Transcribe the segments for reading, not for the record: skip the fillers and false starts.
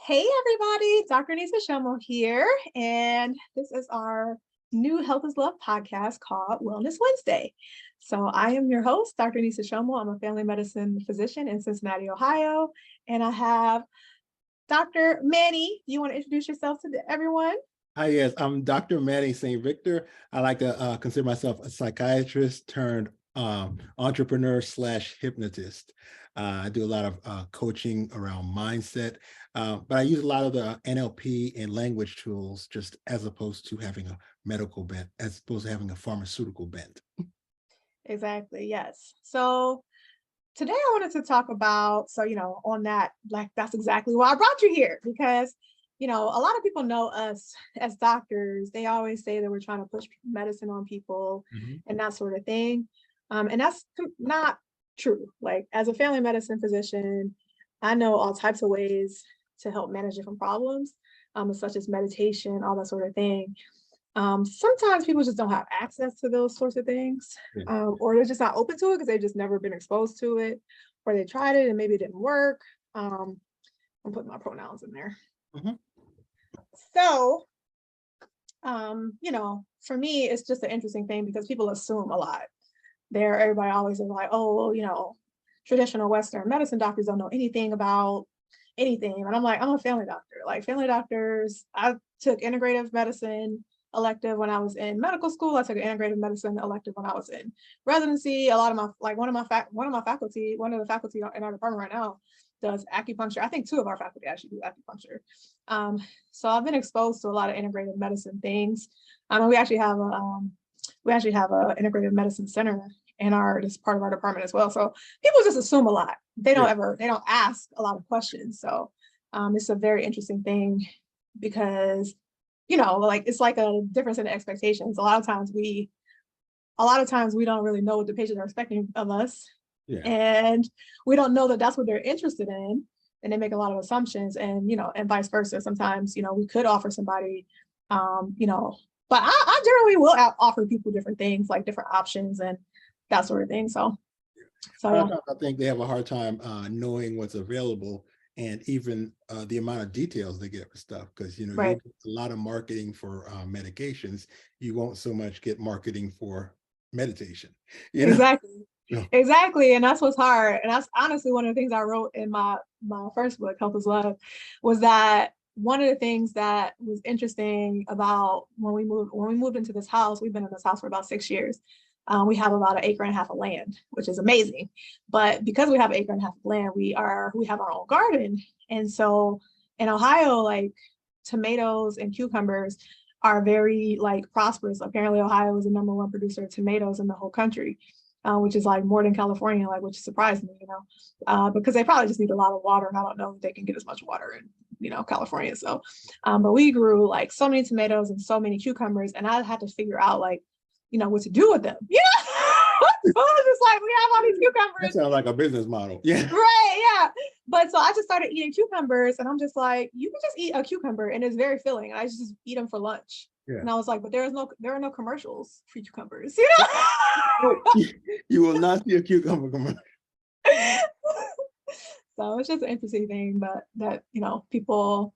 Hey everybody, Dr. Shayla here, and this is our new Health is Love podcast called Wellness Wednesday. So I am your host, Dr. Shayla. I'm a family medicine physician in Cincinnati, Ohio, and I have Dr. Manny. You want to introduce yourself to everyone? Hi, yes, I'm Dr. Manny St. Victor. I like to consider myself a psychiatrist turned entrepreneur slash hypnotist. I do a lot of coaching around mindset, but I use a lot of the NLP and language tools just as opposed to having a medical bent, as opposed to having a pharmaceutical bent. Exactly, yes. So today I wanted to talk about, on that, like that's exactly why I brought you here, because a lot of people know us as doctors. They always say that we're trying to push medicine on people Mhm. and that sort of thing. And that's not true. Like, as a family medicine physician, I know all types of ways to help manage different problems, such as meditation, all that sort of thing. Sometimes people just don't have access to those sorts of things, Yeah. or they're just not open to it because they've just never been exposed to it, or they tried it and maybe it didn't work. I'm putting my pronouns in there. Mhm. So, for me, it's just an interesting thing because people assume a lot. Everybody always is like, oh, traditional Western medicine doctors don't know anything about anything. And I'm like, I'm a family doctor. Like, family doctors, I took integrative medicine elective when I was in medical school. I took an integrative medicine elective when I was in residency. A lot of one of the faculty in our department right now does acupuncture. I think two of our faculty actually do acupuncture. So I've been exposed to a lot of integrative medicine things. We actually have a integrative medicine center in this part of our department as well. So people just assume a lot. They don't ask a lot of questions. So it's a very interesting thing because, like, it's like a difference in expectations. A lot of times we don't really know what the patients are expecting of us. Yeah. And we don't know that that's what they're interested in. And they make a lot of assumptions, and, and vice versa. Sometimes, we could offer somebody, but I generally will offer people different things, like different options and that sort of thing. So yeah. I think they have a hard time knowing what's available and even the amount of details they get for stuff. Because, you Right. get a lot of marketing for medications. You won't so much get marketing for meditation. Exactly. Yeah. Exactly. And that's what's hard. And that's honestly one of the things I wrote in my first book, Health is Love, was that one of the things that was interesting about when we moved into this house. We've been in this house for about 6 years. We have about an acre and a half of land, which is amazing. But because we have an acre and a half of land, we have our own garden. And so in Ohio, like, tomatoes and cucumbers are very, like, prosperous. Apparently, Ohio is the #1 producer of tomatoes in the whole country, which is like more than California, like, which surprised me, because they probably just need a lot of water, and I don't know if they can get as much water in, California. So, but we grew like so many tomatoes and so many cucumbers, and I had to figure out, like, what to do with them. So I was just like, we have all these cucumbers. That sounds like a business model. Yeah. Right, yeah. But so I just started eating cucumbers, and I'm just like, you can just eat a cucumber and it's very filling. And I just eat them for lunch. Yeah. And I was like, but there are no commercials for cucumbers, You will not see a cucumber commercial. So it's just an interesting thing, but that, people,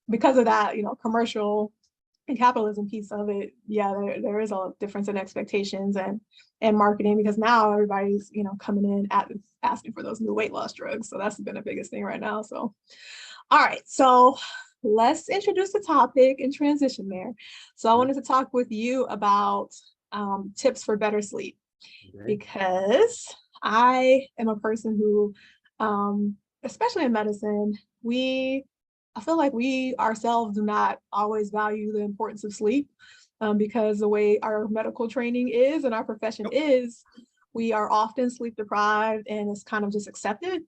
because of that, commercial and capitalism piece of it, yeah, there is a difference in expectations and marketing, because now everybody's, coming in asking for those new weight loss drugs. So that's been the biggest thing right now. So, all right. So let's introduce the topic and transition there. So I wanted to talk with you about tips for better sleep, because I am a person who, especially in medicine, I feel like we ourselves do not always value the importance of sleep, because the way our medical training is and our profession is, we are often sleep deprived, and it's kind of just accepted.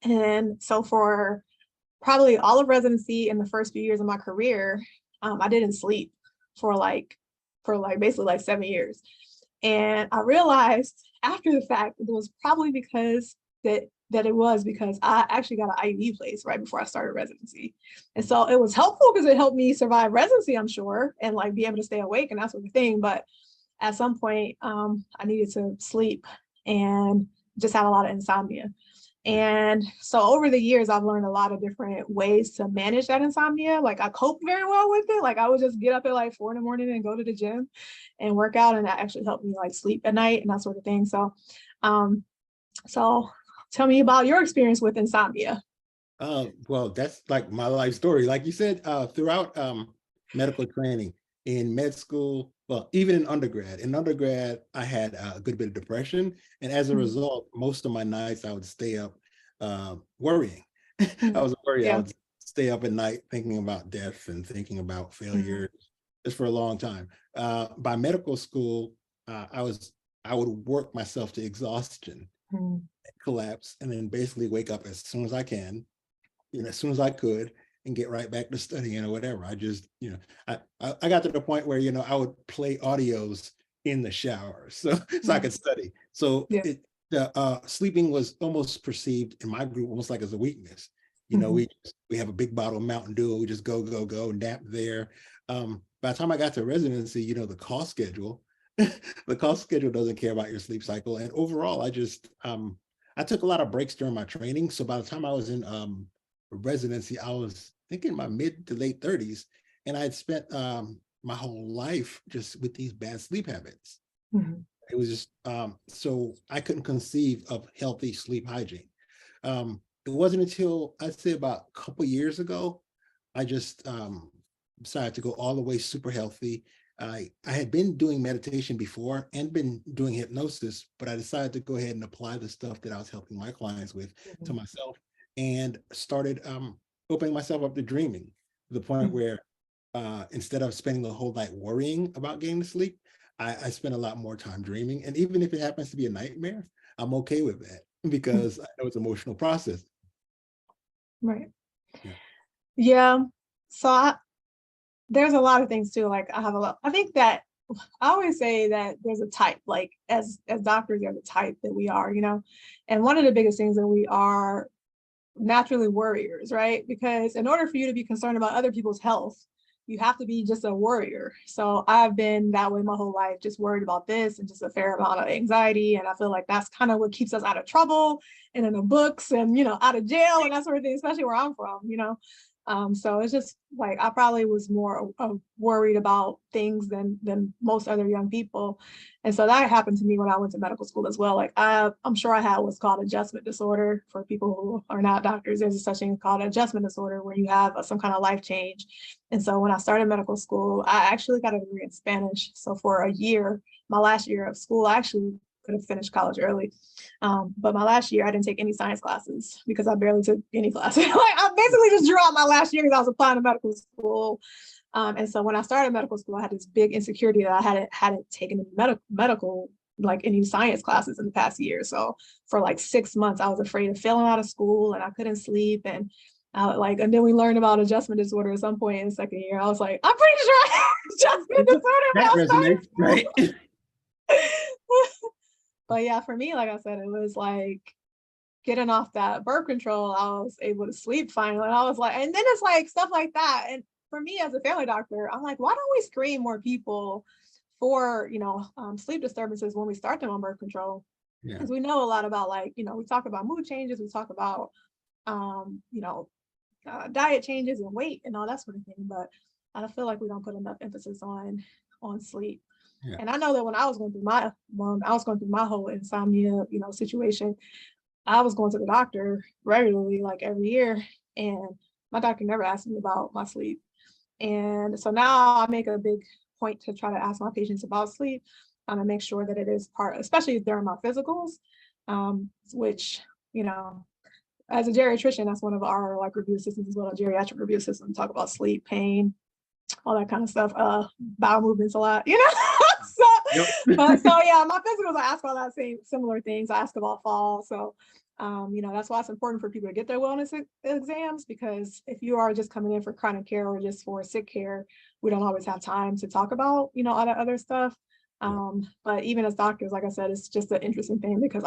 And so for probably all of residency and the first few years of my career, I didn't sleep for basically like 7 years. And I realized after the fact it was probably because I actually got an IV place right before I started residency. And so it was helpful because it helped me survive residency, I'm sure, and like be able to stay awake and that sort of thing. But at some point, I needed to sleep and just had a lot of insomnia. And so over the years, I've learned a lot of different ways to manage that insomnia. Like I cope very well with it. Like I would just get up at like 4 a.m. and go to the gym and work out. And that actually helped me like sleep at night and that sort of thing. Um, so tell me about your experience with insomnia. Well, that's like my life story. Like you said, throughout medical training in med school, well, even in undergrad. In undergrad, I had a good bit of depression. And as a Mhm. result, most of my nights I would stay up worrying. I Mhm. was worried. I Yeah. would stay up at night thinking about death and thinking about Mhm. failure just for a long time. By medical school, I would work myself to exhaustion, Mhm. collapse, and then basically wake up as soon as I can, as soon as I could, and get right back to studying or whatever. I just, I got to the point where, I would play audios in the shower so I Mhm. could study. So Yeah. the sleeping was almost perceived in my group almost like as a weakness. Mhm. We have a big bottle of Mountain Dew, we just go, nap there. By the time I got to residency, the call schedule, the call schedule doesn't care about your sleep cycle. And overall, I took a lot of breaks during my training. So by the time I was in residency, I was thinking my mid to late 30s, and I had spent my whole life just with these bad sleep habits. Mhm. It was just so I couldn't conceive of healthy sleep hygiene. It wasn't until I'd say about a couple years ago, I just decided to go all the way super healthy. I had been doing meditation before and been doing hypnosis, but I decided to go ahead and apply the stuff that I was helping my clients with to Mhm. myself, and started opening myself up to dreaming, to the point Mhm. where instead of spending the whole night worrying about getting to sleep, I spend a lot more time dreaming. And even if it happens to be a nightmare, I'm okay with that because I know it's emotional process. Right. Yeah. Yeah. So there's a lot of things too. Like I have a lot. I think that I always say that there's a type. Like as doctors, there's a type that we are. And one of the biggest things that we are naturally worriers, right? Because in order for you to be concerned about other people's health, you have to be just a worrier. So I've been that way my whole life, just worried about this and just a fair amount of anxiety. And I feel like that's kind of what keeps us out of trouble and in the books and, out of jail and that sort of thing, especially where I'm from. So it's just like I probably was more worried about things than most other young people. And so that happened to me when I went to medical school as well. Like I'm sure I had what's called adjustment disorder. For people who are not doctors, there's such thing called adjustment disorder where you have some kind of life change. And so when I started medical school, I actually got a degree in Spanish. So for a year, my last year of school, I actually could have finished college early. But my last year, I didn't take any science classes because I barely took any classes. Like I basically just drew out my last year because I was applying to medical school. And so when I started medical school, I had this big insecurity that I hadn't taken medical like any science classes in the past year. So for like 6 months, I was afraid of failing out of school and I couldn't sleep. And then we learned about adjustment disorder at some point in the second year. I was like, I'm pretty sure I have adjustment disorder when That I resonates, right? started. But yeah, for me, like I said, it was like getting off that birth control, I was able to sleep finally. And I was like, and then it's like stuff like that. And for me as a family doctor, I'm like, why don't we screen more people for, sleep disturbances when we start them on birth control? Yeah. Because we know a lot about like, we talk about mood changes, we talk about, um, you know, diet changes and weight and all that sort of thing. But I feel like we don't put enough emphasis on sleep. Yeah. And I know that when I was going through my whole insomnia, situation, I was going to the doctor regularly, like every year, and my doctor never asked me about my sleep. And so now I make a big point to try to ask my patients about sleep and to make sure that it is part, especially during my physicals, which, as a geriatrician, that's one of our like review systems as well, a geriatric review system, talk about sleep, pain, all that kind of stuff, bowel movements a lot, so, Yep. so yeah, my physicals, I ask all that same similar things. I ask about fall. So, that's why it's important for people to get their wellness exams, because if you are just coming in for chronic care or just for sick care, we don't always have time to talk about, all that other stuff. Yeah. But even as doctors, like I said, it's just an interesting thing because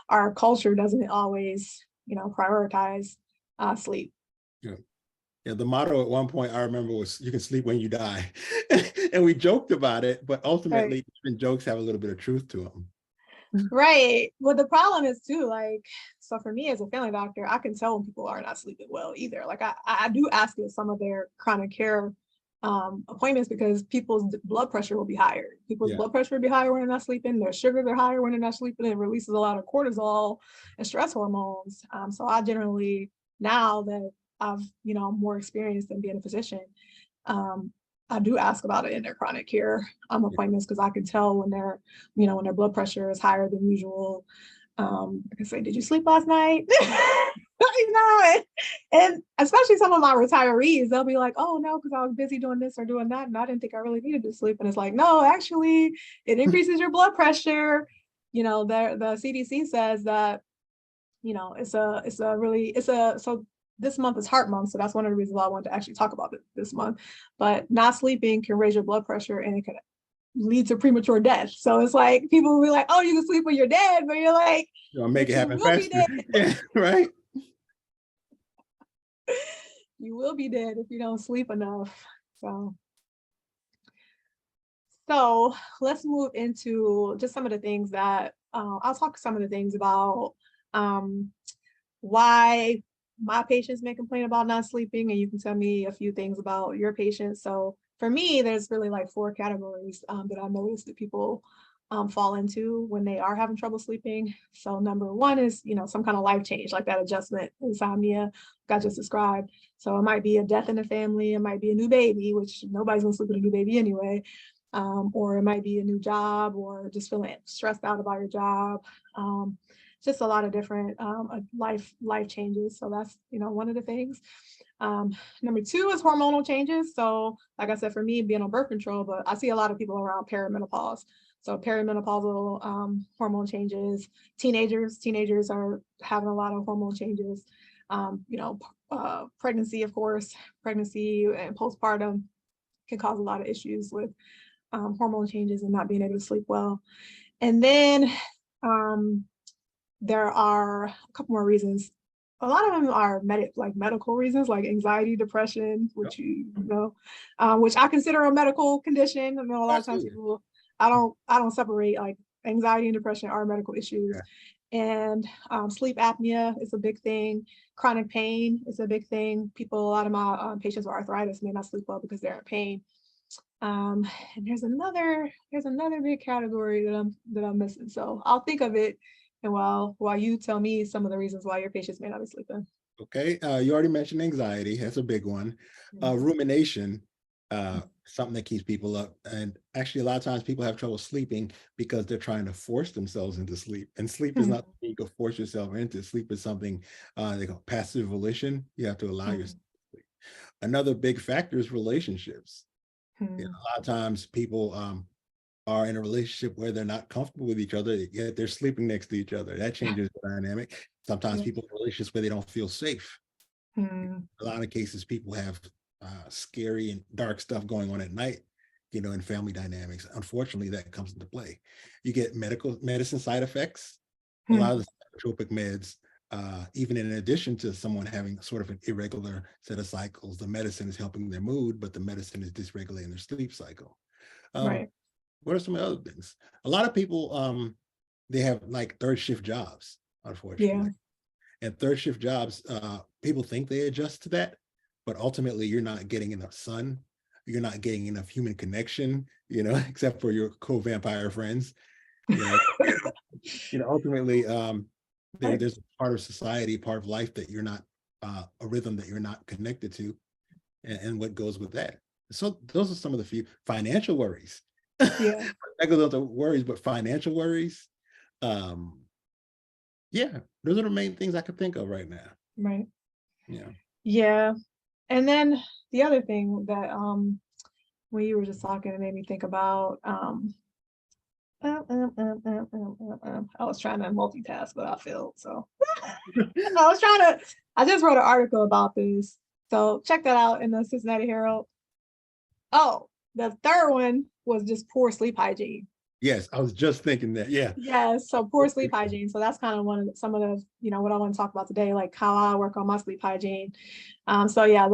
our culture doesn't always, prioritize sleep. Yeah. Yeah, the motto at one point I remember was "You can sleep when you die," and we joked about it, but Right. ultimately, even jokes have a little bit of truth to them. Right. Well, the problem is too, like, so for me as a family doctor, I can tell when people are not sleeping well either. Like I do ask at some of their chronic care appointments because people's blood pressure will be higher. People's Yeah. blood pressure will be higher when they're not sleeping. Their sugars are higher when they're not sleeping. It releases a lot of cortisol and stress hormones. So I generally, now that I've, more experienced in being a physician, um, I do ask about it in their chronic care appointments because I can tell when when their blood pressure is higher than usual. I can say, "Did you sleep last night?" And especially some of my retirees, they'll be like, "Oh no, because I was busy doing this or doing that, and I didn't think I really needed to sleep." And it's like, no, actually, it increases your blood pressure. The CDC says that so this month is heart month, so that's one of the reasons why I wanted to actually talk about it this month. But not sleeping can raise your blood pressure and it can lead to premature death. So it's like people will be like, "Oh, you can sleep when you're dead," but you're like, Make it "You happen will be faster. dead. Yeah, right. You will be dead if you don't sleep enough." So let's move into just some of the things that I'll talk some of the things about um, why my patients may complain about not sleeping, and you can tell me a few things about your patients. So for me, there's really like four categories that I noticed that people fall into when they are having trouble sleeping. So number one is, some kind of life change, like that adjustment, insomnia, like I just described. So it might be a death in the family, it might be a new baby, which nobody's gonna sleep with a new baby anyway. Or it might be a new job, or just feeling stressed out about your job. Just a lot of different life changes. So that's one of the things. Number two is hormonal changes. So like I said, for me being on birth control, but I see a lot of people around perimenopause. So perimenopausal hormone changes. Teenagers are having a lot of hormone changes. Pregnancy, of course, pregnancy and postpartum can cause a lot of issues with hormone changes and not being able to sleep well. And then there are a couple more reasons. A lot of them are medical reasons, like anxiety, depression, which which I consider a medical condition. I know a lot of times people, I don't separate, like anxiety and depression are medical issues. Yeah. And sleep apnea is a big thing. Chronic pain is a big thing. A lot of my patients with arthritis may not sleep well because they're in pain. And there's another big category that I'm missing. So I'll think of it, and while you tell me some of the reasons why your patients may not be sleeping. Okay. You already mentioned anxiety. That's a big one. Rumination, something that keeps people up. And actually, a lot of times people have trouble sleeping because they're trying to force themselves into sleep. And sleep is not something you can force yourself into. Sleep is something they call passive volition. You have to allow yourself to sleep. Another big factor is relationships. A lot of times people are in a relationship where they're not comfortable with each other, yet they're sleeping next to each other. That changes the dynamic. Sometimes people in relationships where they don't feel safe. A lot of cases, people have scary and dark stuff going on at night, in family dynamics. Unfortunately, that comes into play. You get medicine side effects. A lot of the psychotropic meds, even in addition to someone having sort of an irregular set of cycles, the medicine is helping their mood, but the medicine is dysregulating their sleep cycle. Right. What are some other things? A lot of people, they have like third shift jobs, unfortunately. And third shift jobs, people think they adjust to that, but ultimately you're not getting enough sun. You're not getting enough human connection, except for your co-vampire friends. Ultimately, there's a part of society, part of life that you're not, a rhythm that you're not connected to, and what goes with that. So those are some of the few financial worries. Yeah. Those are worries, but financial worries. Yeah, those are the main things I could think of right now. Right. Yeah. Yeah. And then the other thing that when you were just talking, it made me think about I was trying to multitask, but I failed. So I just wrote an article about this. So check that out in the Cincinnati Herald. Oh, the third one was just poor sleep hygiene. Yes, I was just thinking that. Yeah. Yeah, so poor sleep hygiene. So that's kind of some of the, what I want to talk about today, like how I work on my sleep hygiene. So yeah,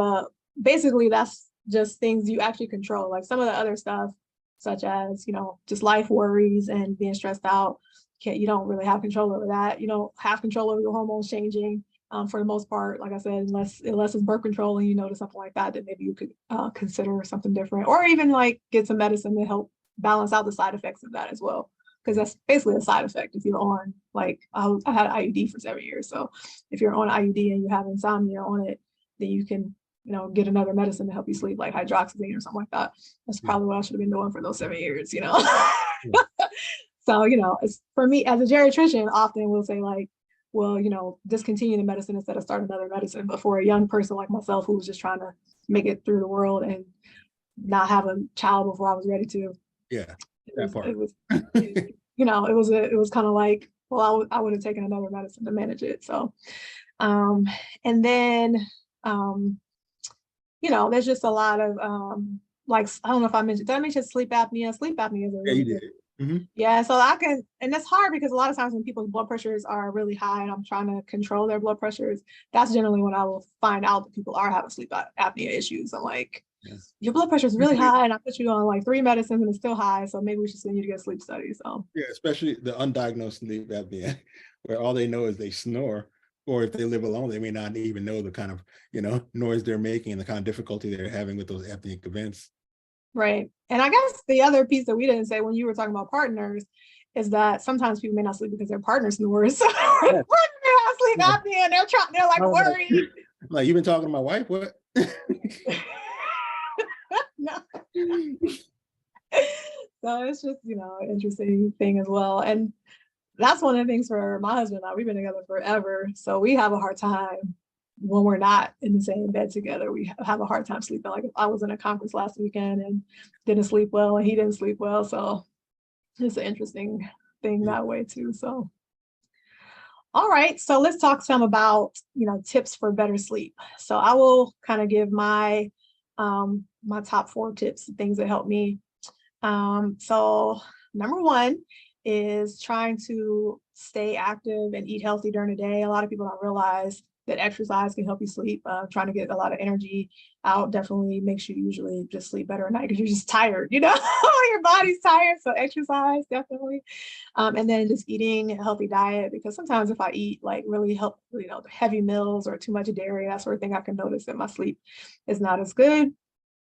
basically that's just things you actually control. Like some of the other stuff, such as, just life worries and being stressed out. you don't really have control over that. You don't have control over your hormones changing. For the most part, like I said, unless it's birth control and you notice something like that, then maybe you could consider something different, or even like get some medicine to help balance out the side effects of that as well. Because that's basically a side effect if you're on, like, I had an IUD for 7 years. So if you're on IUD and you have insomnia on it, then you can, get another medicine to help you sleep, like hydroxyzine or something like that. That's probably what I should have been doing for those 7 years, So, it's, for me as a geriatrician, often we'll say like, well, discontinue the medicine instead of start another medicine. But for a young person like myself who was just trying to make it through the world and not have a child before I was ready to, Yeah, it was kind of like, well, I would have taken another medicine to manage it. So, and then, there's just a lot of, like, I don't know if I mentioned, did I mention sleep apnea? Sleep apnea is a really good. Yeah, so and it's hard because a lot of times when people's blood pressures are really high and I'm trying to control their blood pressures, that's generally when I will find out that people are having sleep apnea issues. I'm like, your blood pressure is really high and I put you on like 3 medicines and it's still high. So maybe we should send you to get a sleep study. So yeah, especially the undiagnosed sleep apnea, where all they know is they snore, or if they live alone, they may not even know the kind of, noise they're making and the kind of difficulty they're having with those apneic events. Right. And I guess the other piece that we didn't say when you were talking about partners is that sometimes people may not sleep because their partner snores. So partner has sleep apnea and they're like worried. Like, you've been talking to my wife? What? No. So it's just, an interesting thing as well. And that's one of the things for my husband and I. We've been together forever. So we have a hard time when we're not in the same bed together. We have a hard time sleeping. Like, if I was in a conference last weekend and didn't sleep well and he didn't sleep well. So it's an interesting thing that way too. So, all right. So let's talk some about, tips for better sleep. So I will kind of give my my top 4 tips, things that help me. So number 1 is trying to stay active and eat healthy during the day. A lot of people don't realize that exercise can help you sleep. Trying to get a lot of energy out definitely makes you usually just sleep better at night because you're just tired, your body's tired. So exercise definitely. And then just eating a healthy diet, because sometimes if I eat like really heavy meals or too much dairy, that sort of thing, I can notice that my sleep is not as good.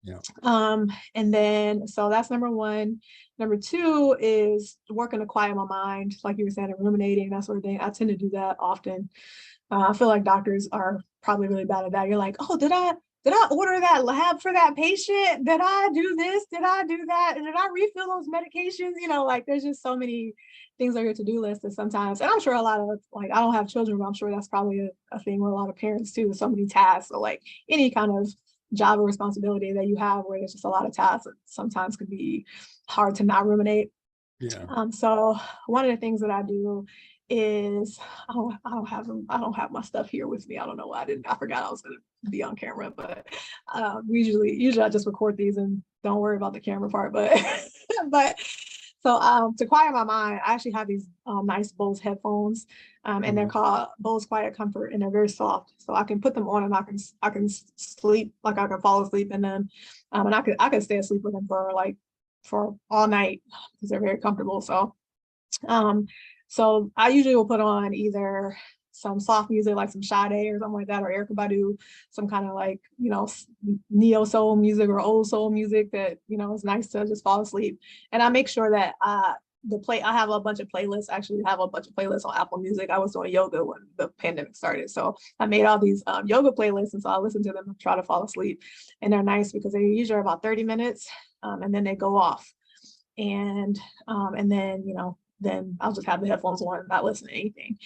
Yeah. And then, so that's number 1. Number 2 is working to quiet my mind, like you were saying, ruminating, that sort of thing. I tend to do that often. I feel like doctors are probably really bad at that. You're like, oh, did I order that lab for that patient? Did I do this? Did I do that? And did I refill those medications? Like, there's just so many things on your to-do list that sometimes, and I'm sure a lot of, like, I don't have children, but I'm sure that's probably a thing with a lot of parents too, so many tasks. So like any kind of job or responsibility that you have where there's just a lot of tasks, that sometimes could be hard to not ruminate. Yeah. So one of the things that I do is I don't have my stuff here with me. I don't know why I forgot I was going to be on camera, but usually I just record these and don't worry about the camera part. But so to quiet my mind, I actually have these nice Bose headphones, and they're called Bose Quiet Comfort, and they're very soft. So I can put them on and I can sleep, like I can fall asleep in them, and I could stay asleep with them for all night because they're very comfortable. So I usually will put on either some soft music like some Sade or something like that, or Erykah Badu, some kind of like, neo soul music or old soul music that, is nice to just fall asleep. And I make sure that I have a bunch of playlists. I actually have a bunch of playlists on Apple Music. I was doing yoga when the pandemic started. So I made all these yoga playlists, and so I listen to them and try to fall asleep. And they're nice because they usually are about 30 minutes, and then they go off. And then I'll just have the headphones on and not listen to anything.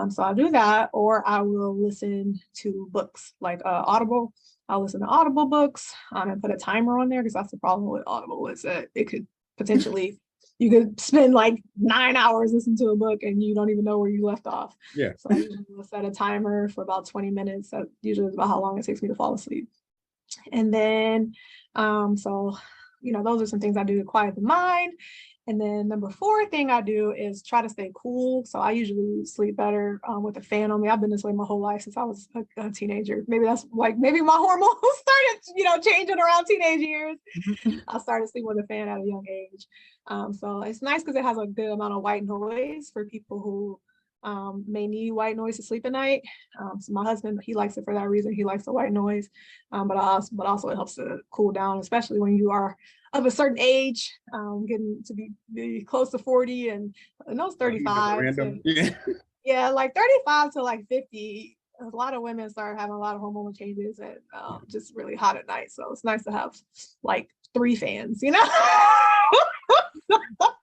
So I'll do that, or I will listen to books like Audible. I'll listen to Audible books and put a timer on there, because that's the problem with Audible, is that it could potentially, you could spend like 9 hours listening to a book and you don't even know where you left off. Yeah. So I usually will set a timer for about 20 minutes. That usually is about how long it takes me to fall asleep. And then, those are some things I do to quiet the mind. And then number 4 thing I do is try to stay cool. So I usually sleep better with a fan on me. I've been this way my whole life since I was a teenager. Maybe that's like, maybe my hormones started, changing around teenage years. I started sleeping with a fan at a young age. So it's nice because it has a good amount of white noise for people who may need white noise to sleep at night. So my husband, he likes it for that reason. He likes the white noise, but also it helps to cool down, especially when you are of a certain age, getting to be close to 40 and those 35. Yeah, like 35 to like 50. A lot of women start having a lot of hormonal changes and just really hot at night. So it's nice to have like 3 fans,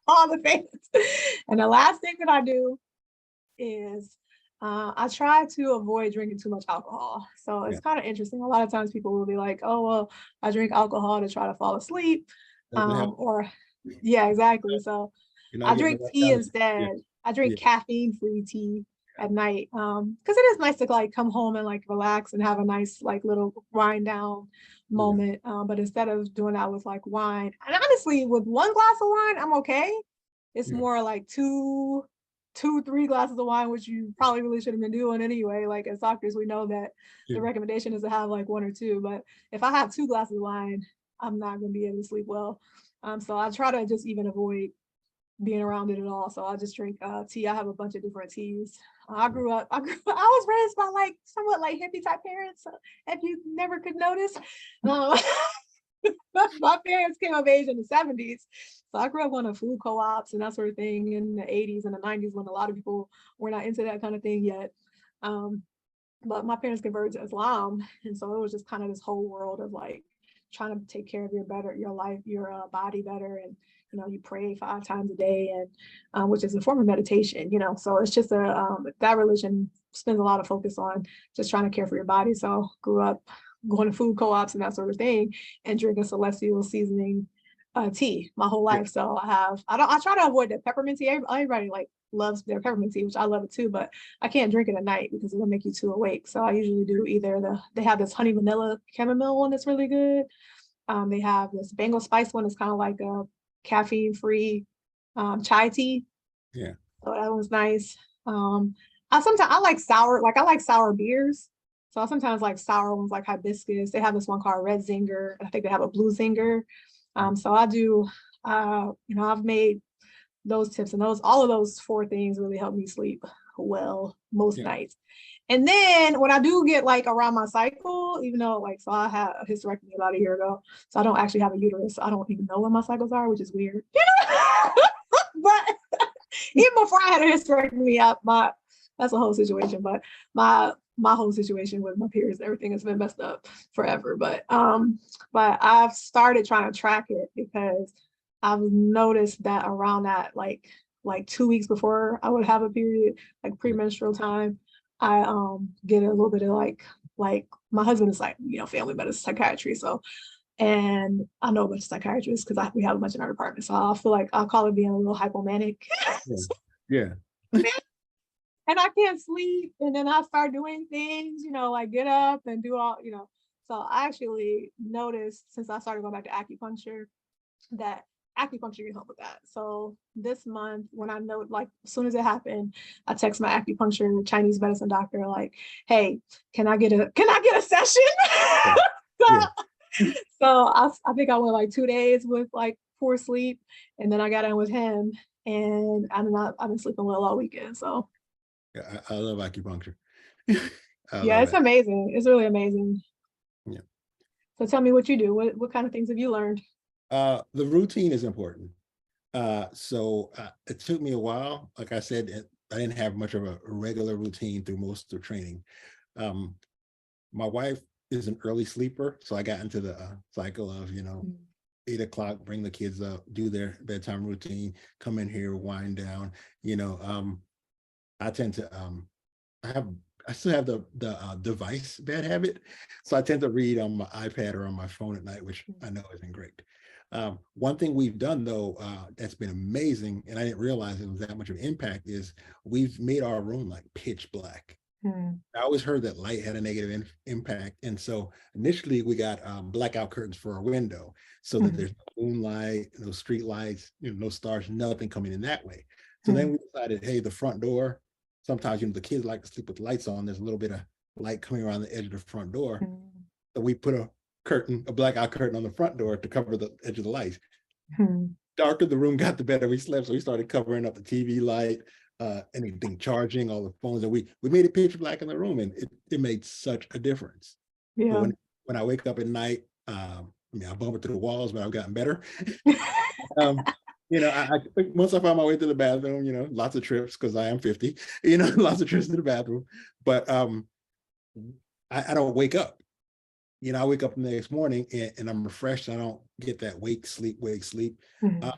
all the fans. And the last thing that I do is I try to avoid drinking too much alcohol. So it's kind of interesting. A lot of times people will be like, oh, well, I drink alcohol to try to fall asleep. Or yeah, exactly. So I drink tea instead. I drink caffeine-free tea at night. Because it is nice to like come home and like relax and have a nice like little wind down moment. But instead of doing that with like wine, and honestly, with 1 glass of wine, I'm okay. It's more like 2, 3 glasses of wine, which you probably really shouldn't have been doing anyway. Like as doctors, we know that the recommendation is to have like 1 or 2. But if I have 2 glasses of wine, I'm not going to be able to sleep well. So I try to just even avoid being around it at all. So I just drink tea. I have a bunch of different teas. I was raised by like somewhat like hippie type parents, if you never could notice. My parents came of age in the 70s. So I grew up on the food co-ops and that sort of thing in the 80s and the 90s when a lot of people were not into that kind of thing yet. But my parents converted to Islam. And so it was just kind of this whole world of like trying to take care of your life, your body better. And, you pray 5 times a day and which is a form of meditation, so it's just that religion spends a lot of focus on just trying to care for your body. So grew up going to food co-ops and that sort of thing and drinking celestial seasoning tea my whole life. So I try to avoid the peppermint tea. Everybody like loves their peppermint tea, which I love it too, but I can't drink it at night because it'll make you too awake. So I usually do either they have this honey vanilla chamomile one that's really good. They have this Bengal spice one. It's kind of like a caffeine-free chai tea. Yeah. So that one's nice. I like sour beers. So I sometimes like sour ones like hibiscus. They have this one called Red Zinger. I think they have a Blue Zinger. So I do, I've made those tips and all of those 4 things really help me sleep well most nights. And then when I do get like around my cycle, even though so I had a hysterectomy about a year ago, so I don't actually have a uterus. So I don't even know when my cycles are, which is weird. But even before I had a hysterectomy, that's a whole situation. But my whole situation with my periods, everything has been messed up forever. But I've started trying to track it because I've noticed that around that like 2 weeks before I would have a period, like premenstrual time, I get a little bit of like my husband is like, family medicine psychiatry. So, and I know a bunch of psychiatrists because we have a bunch in our department. So I feel like I'll call it being a little hypomanic. Yeah. And I can't sleep. And then I start doing things, like get up and do all, So I actually noticed since I started going back to acupuncture that acupuncture can help with that. So this month, when I know, like as soon as it happened, I text my acupuncture Chinese medicine doctor, like, "Hey, can I get a session?" So I think I went like 2 days with like poor sleep, and then I got in with him, and I've been sleeping well all weekend. So yeah, I love acupuncture. yeah, it's amazing. It's really amazing. Yeah. So tell me what you do. What kind of things have you learned? The routine is important. So it took me a while. Like I said, I didn't have much of a regular routine through most of the training. My wife is an early sleeper, so I got into the cycle of 8 o'clock, bring the kids up, do their bedtime routine, come in here, wind down. I tend to I still have the device bad habit, so I tend to read on my iPad or on my phone at night, which I know isn't great. One thing we've done though that's been amazing, and I didn't realize it was that much of an impact, is we've made our room like pitch black. Mm. I always heard that light had a negative impact. And so initially we got blackout curtains for our window so that Mm. there's no moonlight, no street lights, no stars, nothing coming in that way. So then Mm. we decided, hey, the front door, sometimes, the kids like to sleep with the lights on. There's a little bit of light coming around the edge of the front door. Mm. So we put a blackout curtain on the front door to cover the edge of the light. Mm. Darker the room got, the better we slept. So we started covering up the TV light, anything charging, all the phones, and we made it pitch black in the room, and it made such a difference. But Yeah. when I wake up at night, I bump into the walls, but I've gotten better. um, I once I find my way to the bathroom, lots of trips because I am 50, lots of trips to the bathroom, but I don't wake up. I wake up the next morning and I'm refreshed. I don't get that wake, sleep. Mm.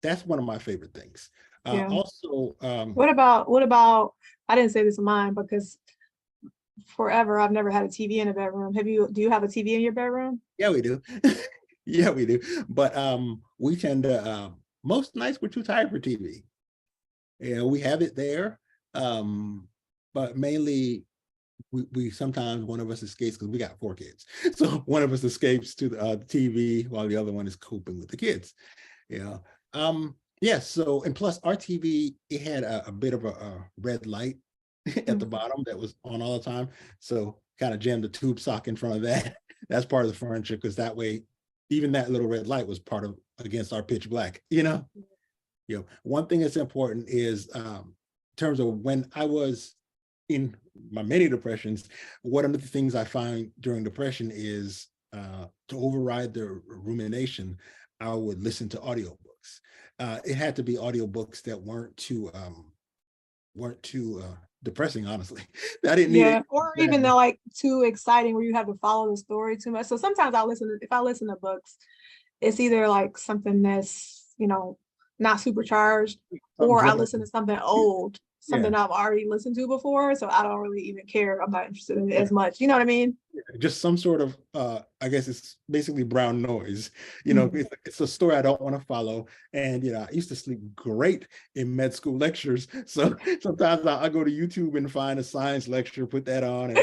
That's one of my favorite things. Yeah. Also, What about, I didn't say this in mine because forever I've never had a TV in a bedroom. Do you have a TV in your bedroom? yeah, we do. Yeah, we do. But we tend to, most nights we're too tired for TV. We have it there. But mainly we sometimes one of us escapes because we got 4 kids. So one of us escapes to the TV while the other one is coping with the kids. Yeah. So, and plus our TV, it had a bit of a red light at the bottom that was on all the time. So kind of jammed the tube sock in front of that. That's part of the furniture because that way, even that little red light was part of against our pitch black. One thing that's important is in terms of when I was in my many depressions, one of the things I find during depression is to override the rumination, I would listen to audiobooks. It had to be audiobooks that weren't too depressing, honestly. I didn't need it. Yeah, or even though like too exciting where you have to follow the story too much. So sometimes if I listen to books, it's either like something that's, not supercharged, or I listen to something old, something Yeah. I've already listened to before. So I don't really even care. I'm not interested in it Yeah. as much. You know what I mean? Just some sort of I guess it's basically brown noise. Mhm. It's a story I don't want to follow. And I used to sleep great in med school lectures, so sometimes I go to YouTube and find a science lecture, put that on, and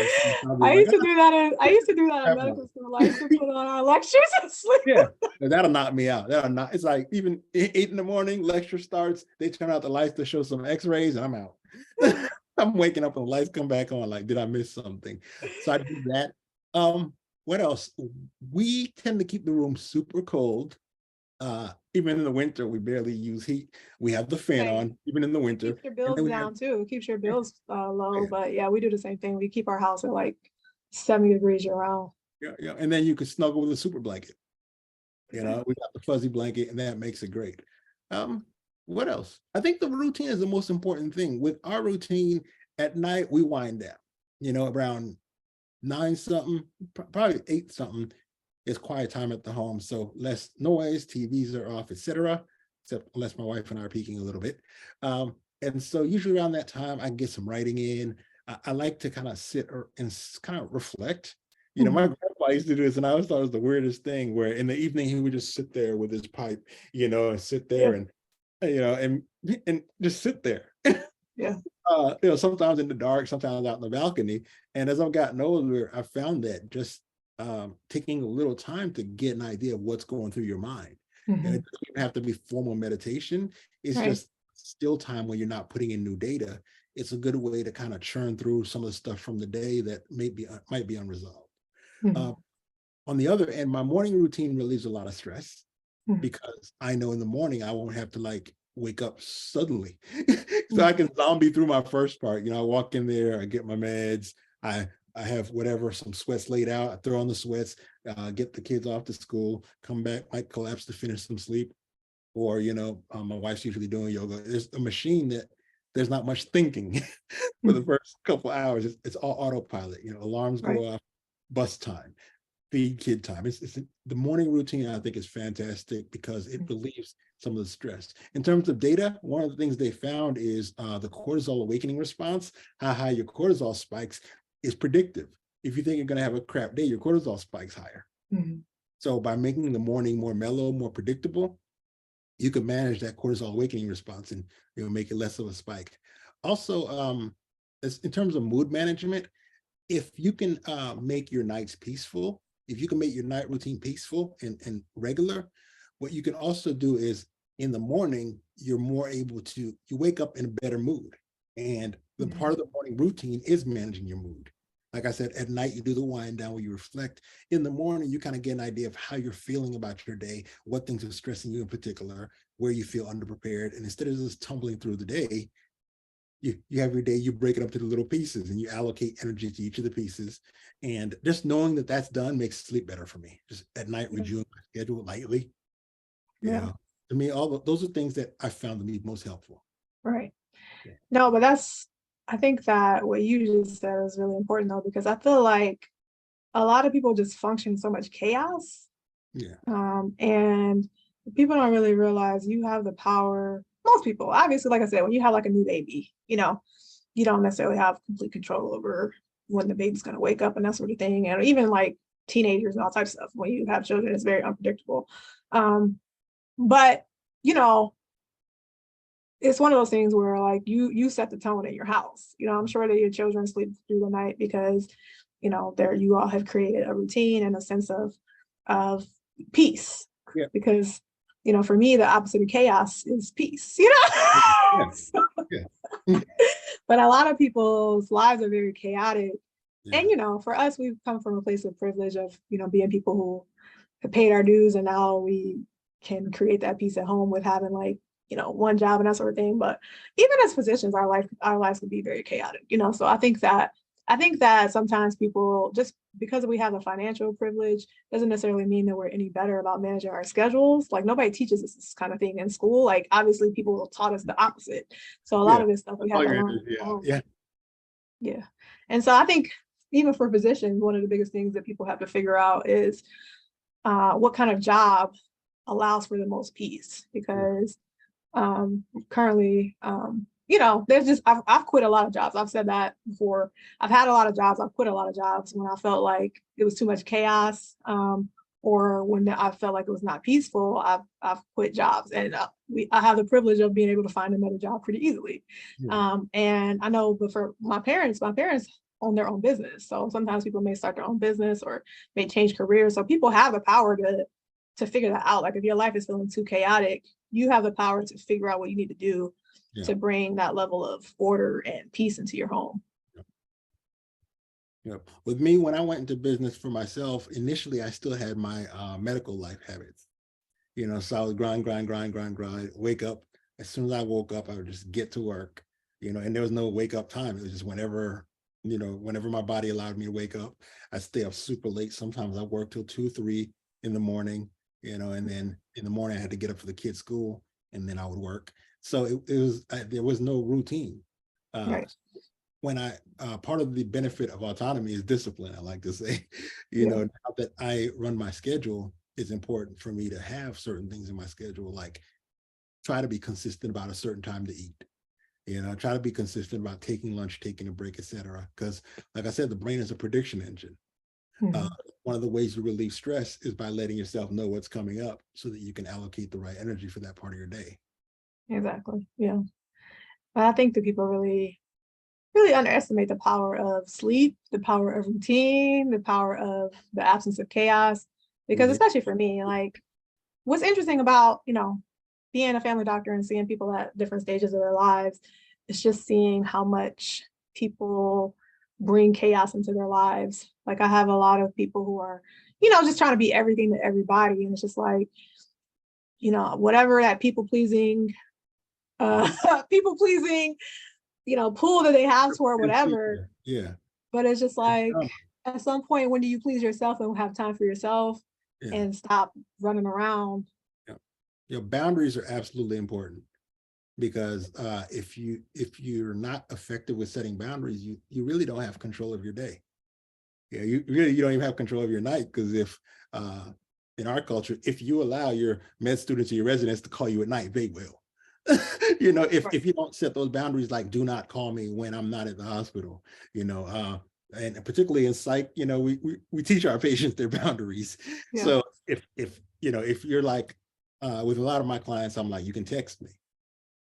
I'll be I like, used to do that in "Ah, medical school. I used to put on our lectures and sleep. yeah, that'll knock me out. That'll not. It's like even 8 in the morning, lecture starts. They turn out the lights to show some X-rays, and I'm out. I'm waking up and the lights come back on. Like, did I miss something? So I do that. What else? We tend to keep the room super cold. Even in the winter, we barely use heat. We have the fan Same. on, even in the winter. Keeps your And bills then we have, down too. It keeps your bills low. yeah, But yeah, we do the same thing. We keep our house at like 70 degrees year round. yeah. And then you can snuggle with a super blanket. We got the fuzzy blanket, and that makes it great. Um, what else? I think the routine is the most important thing. With our routine at night, we wind down. Around 9 something, probably 8 something. It's quiet time at the home, so less noise, TVs are off, etc. Except unless my wife and I are peeking a little bit. And so usually around that time, I get some writing in. I like to kind of sit and kind of reflect. My grandpa used to do this, and I always thought it was the weirdest thing. Where in the evening he would just sit there with his pipe, and sit there Yeah. and and just sit there. Yeah. Sometimes in the dark, sometimes out in the balcony. And as I've gotten older, I found that just taking a little time to get an idea of what's going through your mind. And it doesn't even have to be formal meditation. It's Right. just still time when you're not putting in new data. It's a good way to kind of churn through some of the stuff from the day that might be unresolved. Mhm. Uh, on the other end, my morning routine relieves a lot of stress Mhm. because I know in the morning I won't have to like wake up suddenly. So I Mhm. can zombie through my first part. I walk in there, I get my meds, I have whatever, some sweats laid out, I throw on the sweats, get the kids off to school, come back, might collapse to finish some sleep. Or, my wife's usually doing yoga. There's a machine that there's not much thinking for the Mhm. first couple hours. It's all autopilot, alarms Right. go off, bus time, feed kid time. It's the morning routine, I think, is fantastic because it relieves some of the stress. In terms of data, one of the things they found is the cortisol awakening response, how high your cortisol spikes is predictive. If you think you're going to have a crap day, your cortisol spikes higher. Mhm. So by making the morning more mellow, more predictable, you can manage that cortisol awakening response and make it less of a spike. Also, in terms of mood management, if you can make your nights peaceful, if you can make your night routine peaceful and regular, what you can also do is in the morning, you're more able to, you wake up in a better mood. And the part of the morning routine is managing your mood. Like I said, at night, you do the wind down where you reflect. In the morning, you kind of get an idea of how you're feeling about your day, what things are stressing you in particular, where you feel underprepared. And instead of just tumbling through the day, you have your day, you break it up to the little pieces and you allocate energy to each of the pieces. And just knowing that that's done makes sleep better for me. Just at night, reviewing my schedule lightly. You know, to me, those are things that I found to be most helpful. Right. No, but I think that what you just said is really important though, because I feel like a lot of people just function in so much chaos. And people don't really realize you have the power. Most people, obviously, like I said, when you have like a new baby, you don't necessarily have complete control over when the baby's going to wake up and that sort of thing. And even like teenagers and all types of stuff, when you have children, it's very unpredictable. But, it's one of those things where like you set the tone in your house. I'm sure that your children sleep through the night because, you all have created a routine and a sense of peace. Because, for me, the opposite of chaos is peace, But a lot of people's lives are very chaotic. And, for us, we've come from a place of privilege of, being people who have paid our dues, and now we can create that peace at home with having like, one job and that sort of thing. But even as physicians, our lives can be very chaotic, So I think that sometimes people, just because we have a financial privilege, doesn't necessarily mean that we're any better about managing our schedules. Like nobody teaches us this kind of thing in school. Like obviously people taught us the opposite. So a lot of this stuff we have to learn. Yeah. And so I think even for physicians, one of the biggest things that people have to figure out is what kind of job allows for the most peace, because currently, there's just, I've quit a lot of jobs. I've said that before. I've had a lot of jobs. I've quit a lot of jobs when I felt like it was too much chaos, or when I felt like it was not peaceful. I've quit jobs, and I have the privilege of being able to find another job pretty easily. And I know, but for my parents own their own business. So sometimes people may start their own business or may change careers. So people have the power to figure that out. Like if your life is feeling too chaotic, you have the power to figure out what you need to do to bring that level of order and peace into your home. With me, when I went into business for myself, initially I still had my medical life habits. So I would grind, wake up. As soon as I woke up, I would just get to work, and there was no wake up time. It was just whenever my body allowed me to wake up. I stay up super late. Sometimes I work till 2, 3 in the morning, and then in the morning I had to get up for the kids' school, and then I would work. So there was no routine. When part of the benefit of autonomy is discipline, I like to say, now that I run my schedule, it's important for me to have certain things in my schedule, like try to be consistent about a certain time to eat, try to be consistent about taking lunch, taking a break, etc. Because like I said, the brain is a prediction engine. One of the ways you relieve stress is by letting yourself know what's coming up so that you can allocate the right energy for that part of your day. Exactly. Yeah. But I think that people really underestimate the power of sleep, the power of routine, the power of the absence of chaos. Because especially for me, like what's interesting about, being a family doctor and seeing people at different stages of their lives, is just seeing how much people bring chaos into their lives. Like I have a lot of people who are, just trying to be everything to everybody. And it's just like, whatever that people pleasing, pool that they have toward whatever. But it's just like, at some point, when do you please yourself and have time for yourself and stop running around? Boundaries are absolutely important, because if you're not effective with setting boundaries, you really don't have control of your day. You don't even have control of your night, because if in our culture, if you allow your med students or your residents to call you at night, they will. If you don't set those boundaries, like do not call me when I'm not at the hospital, and particularly in psych, we teach our patients their boundaries. So if you're like, with a lot of my clients, I'm like, you can text me,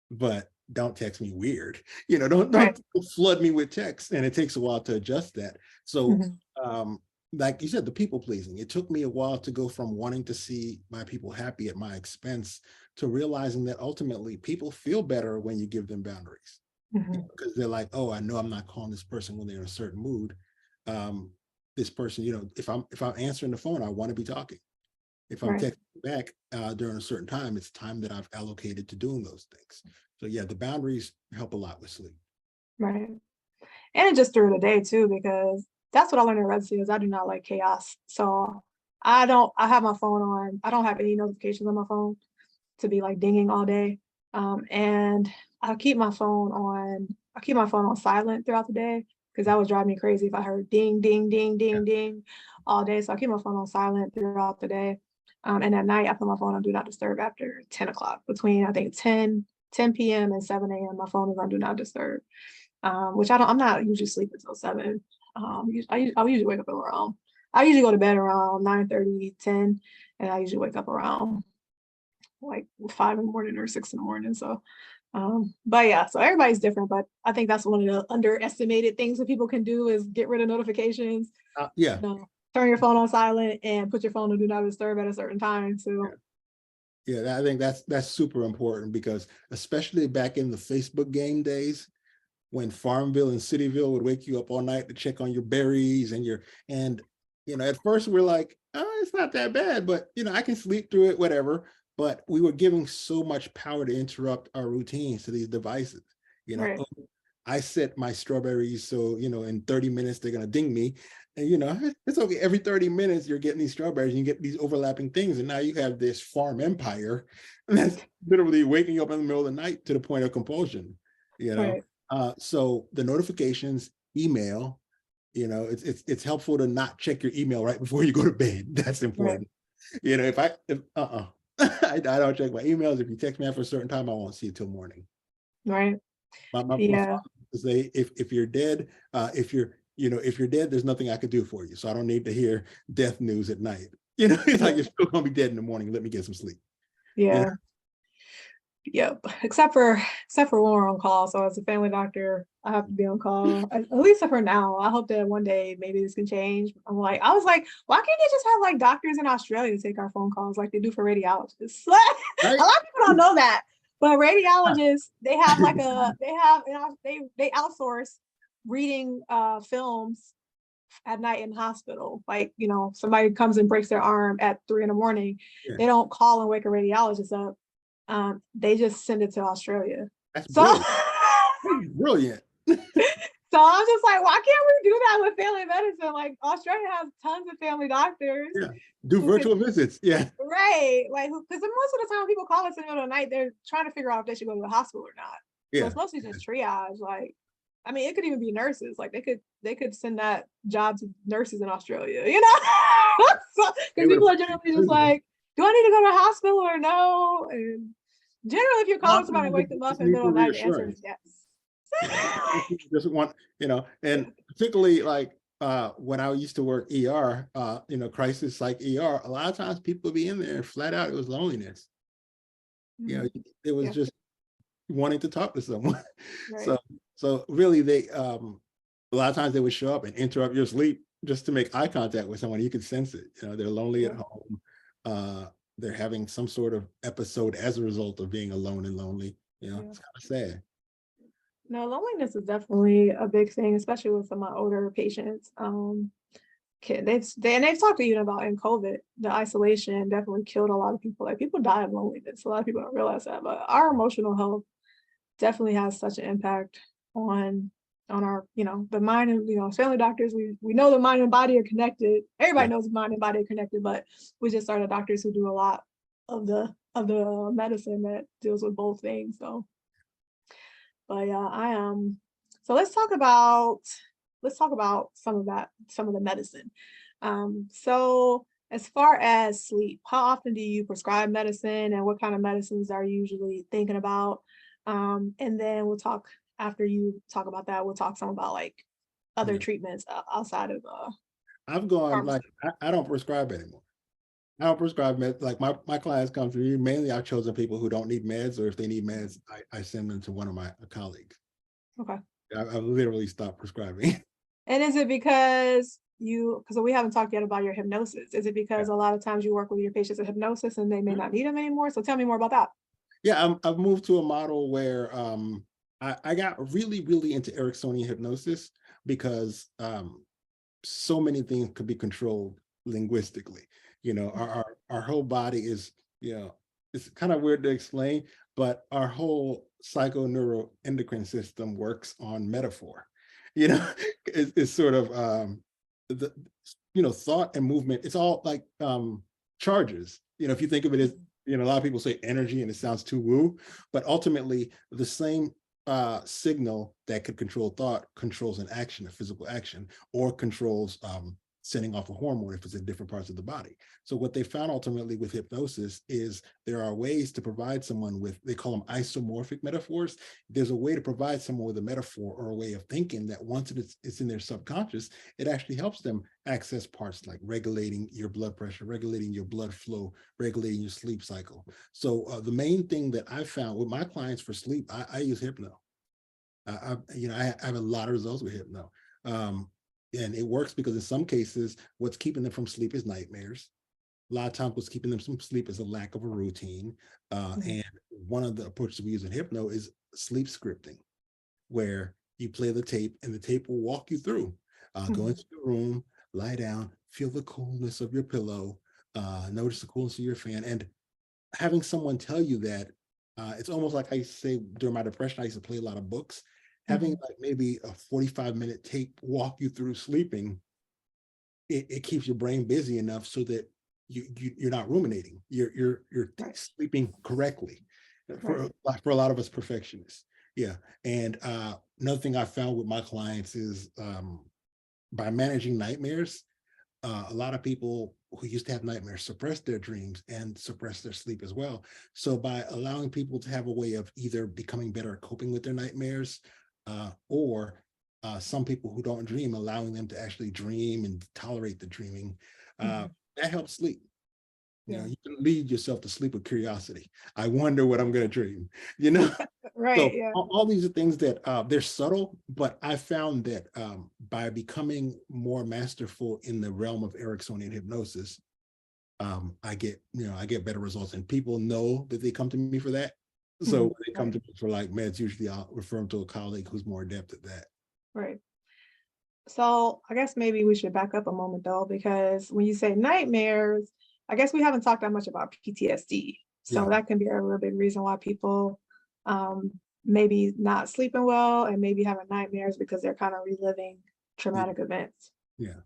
but don't text me weird, don't Right. flood me with text. And it takes a while to adjust that. So Mhm. like you said, the people pleasing, it took me a while to go from wanting to see my people happy at my expense to realizing that ultimately people feel better when you give them boundaries, Mhm. because they're like, oh, I know I'm not calling this person when they're in a certain mood. This person, if I'm answering the phone, I want to be talking. If I'm Right. texting back during a certain time, it's time that I've allocated to doing those things. So yeah, the boundaries help a lot with sleep. Right. And it just through the day too, because that's what I learned in residency is I do not like chaos. So I have my phone on. I don't have any notifications on my phone to be like dinging all day. And I keep my phone on silent throughout the day because that would drive me crazy if I heard ding, ding, ding, Yeah. ding, ding all day. So I keep my phone on silent throughout the day. And at night, I put my phone on do not disturb after 10 o'clock. Between I think 10 p.m. and 7 a.m. My phone is on do not disturb, which I'm not usually sleeping until 7. I usually wake up around, I usually go to bed around 9:30, 10, and I usually wake up around like 5 in the morning or 6 in the morning. So, but yeah, so everybody's different. But I think that's one of the underestimated things that people can do is get rid of notifications. Yeah. Turn your phone on silent and put your phone on do not disturb at a certain time. So, Yeah, I think that's super important, because especially back in the Facebook game days, when Farmville and Cityville would wake you up all night to check on your berries and at first we're like, oh, it's not that bad, but I can sleep through it, whatever. But we were giving so much power to interrupt our routines to these devices. right, Oh, I set my strawberries so in 30 minutes they're gonna ding me. And it's okay. Every 30 minutes you're getting these strawberries, and you get these overlapping things, and now you have this farm empire that's literally waking you up in the middle of the night to the point of compulsion. right, So the notifications, email, it's helpful to not check your email right before you go to bed. That's right, important. If I don't check my emails. If you text me after a certain time, I won't see it till morning. right. My Yeah. father would say, if you're dead, if you're dead, there's nothing I could do for you. So I don't need to hear death news at night. It's like, you're still gonna be dead in the morning. Let me get some sleep. Yeah. Yep. Except for when we're on call. So as a family doctor, I have to be on call. At least for now. I hope that one day maybe this can change. I was like, why can't they just have like doctors in Australia take our phone calls like they do for radiologists? A Right? lot of people don't know that. But radiologists, they have like they outsource reading films at night in hospital. Like, somebody comes and breaks their arm at 3 in the morning. Yeah, They don't call and wake a radiologist up. They just send it to Australia. that's So, brilliant. That's brilliant. so I'm just like, why can't we do that with family medicine? Like Australia has tons of family doctors Yeah. Do who could, virtual visits. Yeah. right? Like, because most of the time people call us in the middle of the night, they're trying to figure out if they should go to the hospital or not. So Yeah. it's mostly just triage. Like, I mean, it could even be nurses. Like they could send that job to nurses in Australia, Because They would people are generally just appreciate like, do I need to go to the hospital or no? And generally, if you're calling somebody and it. wake them up Just in the need middle for of the night, the answer is reassurance. yes. Yeah. Just want, and particularly like when I used to work ER, crisis like ER, a lot of times people would be in there and flat out it was loneliness. It was Yeah, just wanting to talk to someone. right. So really they a lot of times they would show up and interrupt your sleep just to make eye contact with someone. You could sense it. They're lonely at Yeah, home. They're having some sort of episode as a result of being alone and lonely. yeah. It's kind of sad. No, loneliness is definitely a big thing, especially with some of my older patients. They've talked to you about in COVID, the isolation definitely killed a lot of people. Like people die of loneliness. A lot of people don't realize that, but our emotional health definitely has such an impact on our, the mind and as family doctors, we know the mind and body are connected. Everybody Yeah. knows the mind and body are connected, but we just started doctors who do a lot of the medicine that deals with both things. So, but yeah, I am. So let's talk about some of the medicine. So as far as sleep, how often do you prescribe medicine, and what kind of medicines are you usually thinking about? And then we'll talk after you talk about that. We'll talk some about like other Yeah. treatments outside of I've gone pharmacy. like I don't prescribe anymore. I don't prescribe meds. Like my clients come to me, mainly I've chosen people who don't need meds, or if they need meds, I send them to one of my colleagues. Okay. I've literally stopped prescribing. And is it because because we haven't talked yet about your hypnosis. Is it Yeah. because a lot of times you work with your patients in hypnosis and they may not need them anymore? So tell me more about that. Yeah, I've moved to a model where I got really, really into Ericksonian hypnosis because so many things could be controlled linguistically. You know, our whole body is, you know, it's kind of weird to explain, but our whole psychoneuroendocrine system works on metaphor. You know, it's sort of the thought and movement. It's all like charges. You know, if you think of it as, you know, a lot of people say energy and it sounds too woo, but ultimately the same signal that could control thought controls an action, a physical action, or controls sending off a hormone if it's in different parts of the body. So what they found ultimately with hypnosis is there are ways to provide someone with, they call them isomorphic metaphors. There's a way to provide someone with a metaphor or a way of thinking that once it's in their subconscious, it actually helps them access parts like regulating your blood pressure, regulating your blood flow, regulating your sleep cycle. So the main thing that I found with my clients for sleep, I use Hypno. I have a lot of results with Hypno. And it works because in some cases, what's keeping them from sleep is nightmares. A lot of times what's keeping them from sleep is a lack of a routine. And one of the approaches we use in Hypno is sleep scripting, where you play the tape and the tape will walk you through. Go into the room, lie down, feel the coolness of your pillow, notice the coolness of your fan. And having someone tell you that, it's almost like I used to say during my depression, I used to play a lot of books. Having like maybe a 45-minute tape walk you through sleeping, it keeps your brain busy enough so that you're not ruminating. You're Right. sleeping correctly. For a lot of us perfectionists. Yeah. And another thing I found with my clients is by managing nightmares, a lot of people who used to have nightmares suppress their dreams and suppress their sleep as well. So by allowing people to have a way of either becoming better at coping with their nightmares, or some people who don't dream, allowing them to actually dream and tolerate the dreaming, that helps sleep. You know, you can lead yourself to sleep with curiosity. I wonder what I'm going to dream, you know? Right. So Yeah. all these are things that they're subtle, but I found that by becoming more masterful in the realm of Ericksonian hypnosis, I get better results, and people know that they come to me for that. So when they come to me for like meds, usually I'll refer them to a colleague who's more adept at that. Right. So I guess maybe we should back up a moment though, because when you say nightmares, I guess we haven't talked that much about PTSD. So Yeah. that can be a real big reason why people maybe not sleeping well and maybe having nightmares because they're kind of reliving Yeah. traumatic events. Yeah.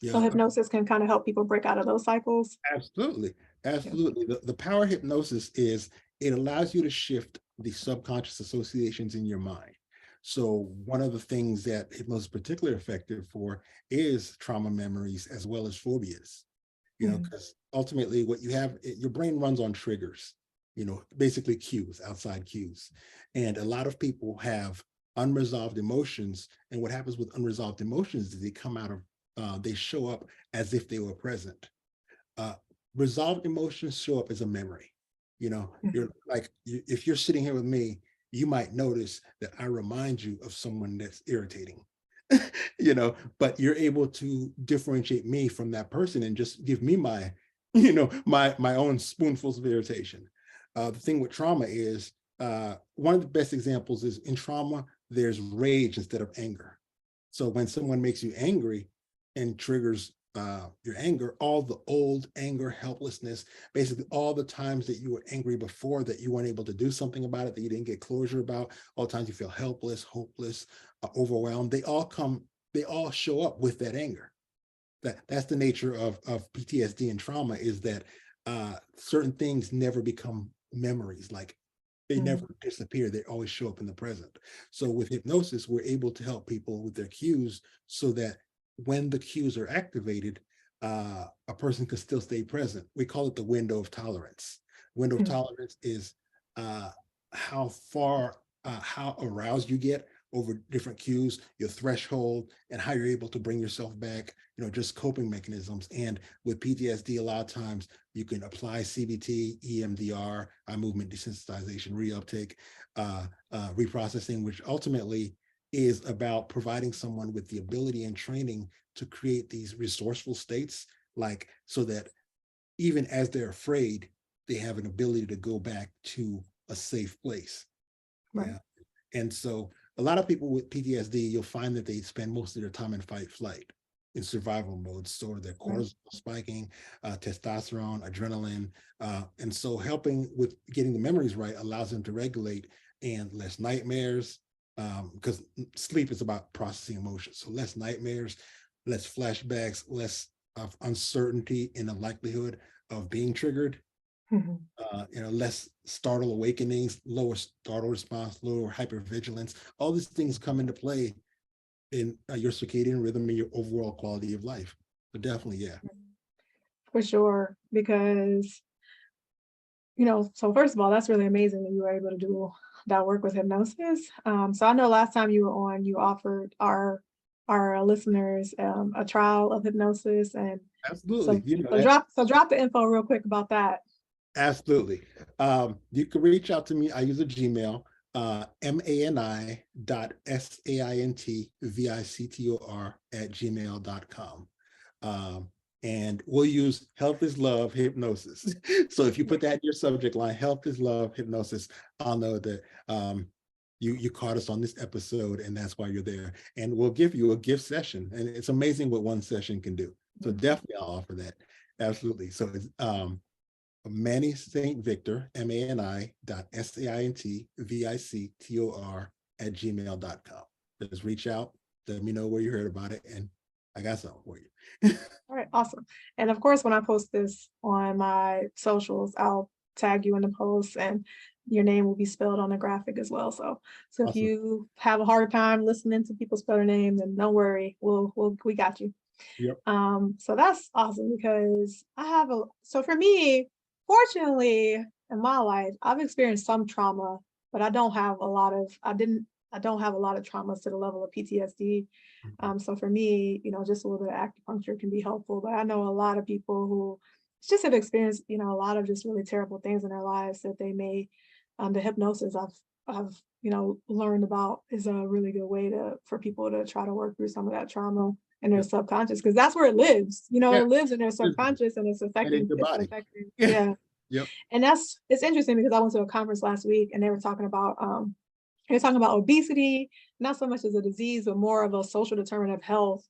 So Yeah. hypnosis can kind of help people break out of those cycles. Absolutely. Yeah. Absolutely. The power of hypnosis is it allows you to shift the subconscious associations in your mind. So one of the things that hypnosis is particularly effective for is trauma memories as well as phobias, you know, because ultimately what you have, your brain runs on triggers, you know, basically cues, outside cues. And a lot of people have unresolved emotions. And what happens with unresolved emotions is they come out of, they show up as if they were present. uh, Resolved emotions show up as a memory. You know, you're like, if you're sitting here with me, you might notice that I remind you of someone that's irritating, you know, but you're able to differentiate me from that person and just give me my, my own spoonfuls of irritation. The thing with trauma is, one of the best examples is in trauma, there's rage instead of anger. So when someone makes you angry and triggers your anger, all the old anger, helplessness, basically all the times that you were angry before that you weren't able to do something about it, that you didn't get closure about, all the times you feel helpless, hopeless, overwhelmed, they all show up with that anger. That's the nature of PTSD and trauma, is that certain things never become memories. Like they never disappear. They always show up in the present. So with hypnosis, we're able to help people with their cues so that when the cues are activated, a person can still stay present. We call it the window of tolerance. Window of tolerance is how far, how aroused you get over different cues, your threshold, and how you're able to bring yourself back, just coping mechanisms. And with PTSD, a lot of times you can apply CBT, EMDR, eye movement desensitization, reuptake, reprocessing, which ultimately is about providing someone with the ability and training to create these resourceful states, like so that even as they're afraid, they have an ability to go back to a safe place. Right. Yeah. And so a lot of people with PTSD, you'll find that they spend most of their time in fight flight, in survival mode. So their cortisol spiking, testosterone, adrenaline. And so helping with getting the memories right allows them to regulate and less nightmares, because sleep is about processing emotions. So less nightmares, less flashbacks, less of uncertainty in the likelihood of being triggered, less startle awakenings, lower startle response, lower hypervigilance. All these things come into play in your circadian rhythm and your overall quality of life. So definitely, yeah. For sure, because so first of all, that's really amazing that you were able to do that work with hypnosis. So I know last time you were on, you offered our listeners a trial of hypnosis, and Absolutely. so drop the info real quick about that. Absolutely. You can reach out to me. I use a Gmail, mani.saintvictor@gmail.com. And we'll use health is love hypnosis. So if you put that in your subject line, health is love hypnosis, I'll know that you caught us on this episode, and that's why you're there. And we'll give you a gift session. And it's amazing what one session can do. So definitely I'll offer that. Absolutely. So it's Manny St. Victor, MANI.SAINTVICTOR@gmail.com. Just reach out, let me know where you heard about it, and I got something for you. All right, awesome. And of course, when I post this on my socials, I'll tag you in the post, and your name will be spelled on the graphic as well. So if Awesome. you have a hard time listening to people spell their name, then don't worry, we got you. Yep. So that's awesome, because so for me, fortunately, in my life, I've experienced some trauma, but I don't have a lot of traumas to the level of PTSD. So for me, just a little bit of acupuncture can be helpful, but I know a lot of people who just have experienced, a lot of just really terrible things in their lives that they may, the hypnosis I've learned about is a really good way for people to try to work through some of that trauma in their subconscious, because that's where it lives. It lives in their subconscious, and it's affecting your body. Yeah. Yep. And it's interesting, because I went to a conference last week, and they were talking about obesity, not so much as a disease, but more of a social determinant of health,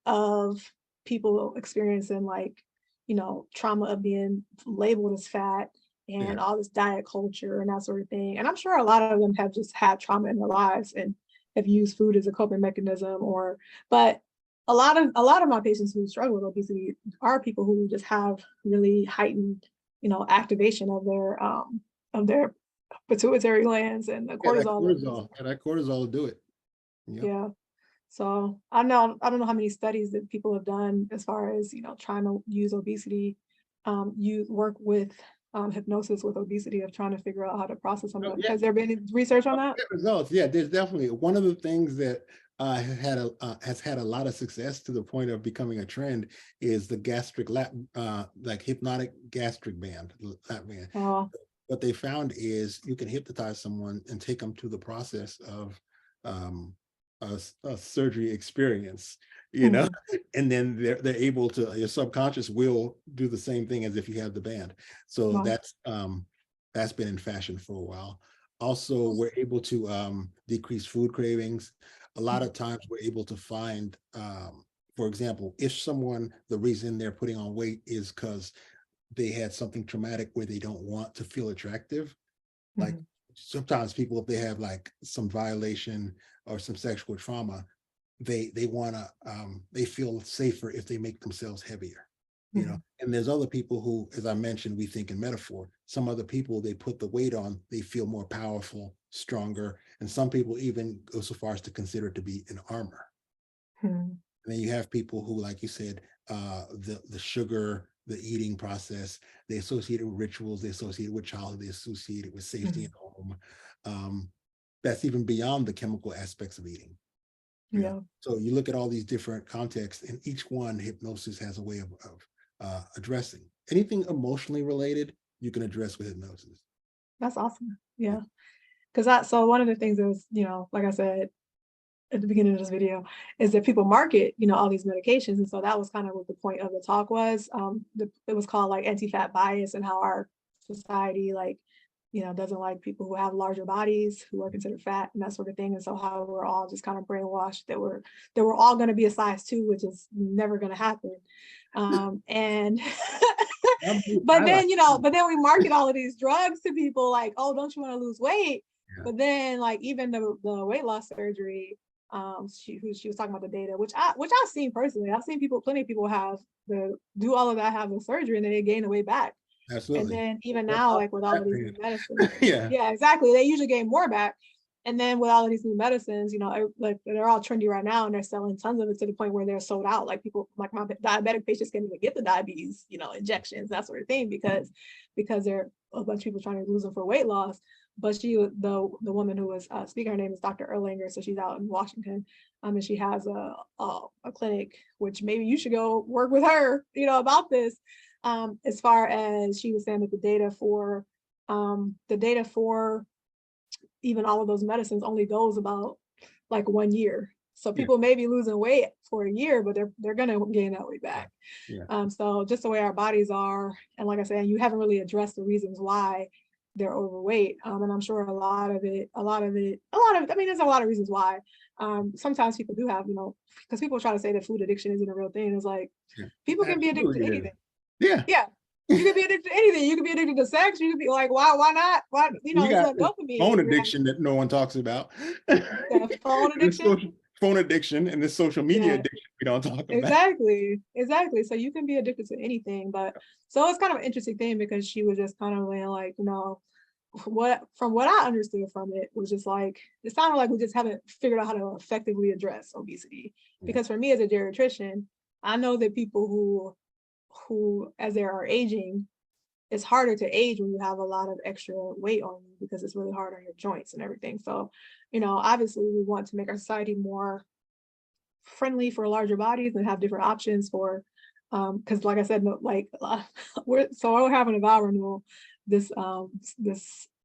of people experiencing trauma of being labeled as fat, and all this diet culture and that sort of thing. And I'm sure a lot of them have just had trauma in their lives and have used food as a coping mechanism, but a lot of my patients who struggle with obesity are people who just have really heightened, activation of their pituitary glands, and the cortisol. That cortisol will do it. Yep. Yeah. So I don't know how many studies that people have done as far as, trying to use obesity, work with hypnosis with obesity, of trying to figure out how to process some of it. Has there been any research on that? Results. Yeah, there's definitely one of the things that has had a lot of success to the point of becoming a trend is the gastric lap, like hypnotic gastric band, lap band. Oh. What they found is you can hypnotize someone and take them to the process of a surgery experience, and then they're able to, your subconscious will do the same thing as if you have the band. So that's been in fashion for a while. Also, we're able to decrease food cravings. A lot of times we're able to find, for example, if the reason they're putting on weight is because they had something traumatic where they don't want to feel attractive. Like sometimes people, if they have like some violation or some sexual trauma, they want to, they feel safer if they make themselves heavier, and there's other people who, as I mentioned, we think in metaphor. Some other people, they put the weight on, they feel more powerful, stronger. And some people even go so far as to consider it to be an armor. And then you have people who, like you said, the sugar, the eating process, they associate it with rituals, they associate it with childhood, they associate it with safety at home. that's even beyond the chemical aspects of eating. Yeah. So you look at all these different contexts, and each one hypnosis has a way of addressing. Anything emotionally related, you can address with hypnosis. That's awesome. Yeah. Because so one of the things is, like I said at the beginning of this video, is that people market, all these medications. And so that was kind of what the point of the talk was. It was called like anti-fat bias, and how our society, like, doesn't like people who have larger bodies, who are considered fat and that sort of thing. And so how we're all just kind of brainwashed that we're all going to be a size 2, which is never going to happen. And but then, we market all of these drugs to people like, oh, don't you want to lose weight? Yeah. But then, like, even the weight loss surgery, she was talking about the data, which I've seen personally. I've seen plenty of people do all of that, have the surgery, and then they gain the weight back. Absolutely. And then even now, like with all of these new medicines, yeah, exactly, they usually gain more back. And then with all of these new medicines, like they're all trendy right now, and they're selling tons of it to the point where they're sold out. Like people, like my diabetic patients can't even get the diabetes, injections, that sort of thing, because there are a bunch of people trying to lose them for weight loss. But the woman who was speaking, her name is Dr. Erlanger, so she's out in Washington, and she has a clinic, which maybe you should go work with her, about this. As far as she was saying that the data for even all of those medicines only goes about like 1 year. So people may be losing weight for a year, but they're gonna gain that weight back. So just the way our bodies are, and like I said, you haven't really addressed the reasons why they're overweight. And I'm sure I mean, there's a lot of reasons why. Sometimes people do have, because people try to say that food addiction isn't a real thing. It's like, people can be addicted to anything. Yeah. You could be addicted to anything. You could be addicted to sex. You could be like, why not? Why, you got it's dopamine. Phone addiction that no one talks about. Phone addiction. Phone addiction and this social media addiction we don't talk about. Exactly. So you can be addicted to anything, but so it's kind of an interesting thing, because she was just kind of like, from what I understood from it was just like, it sounded like we just haven't figured out how to effectively address obesity. Because for me as a geriatrician, I know that people who as they are aging, it's harder to age when you have a lot of extra weight on you, because it's really hard on your joints and everything. So, obviously we want to make our society more friendly for larger bodies and have different options for, because like I said, we're having a vow renewal this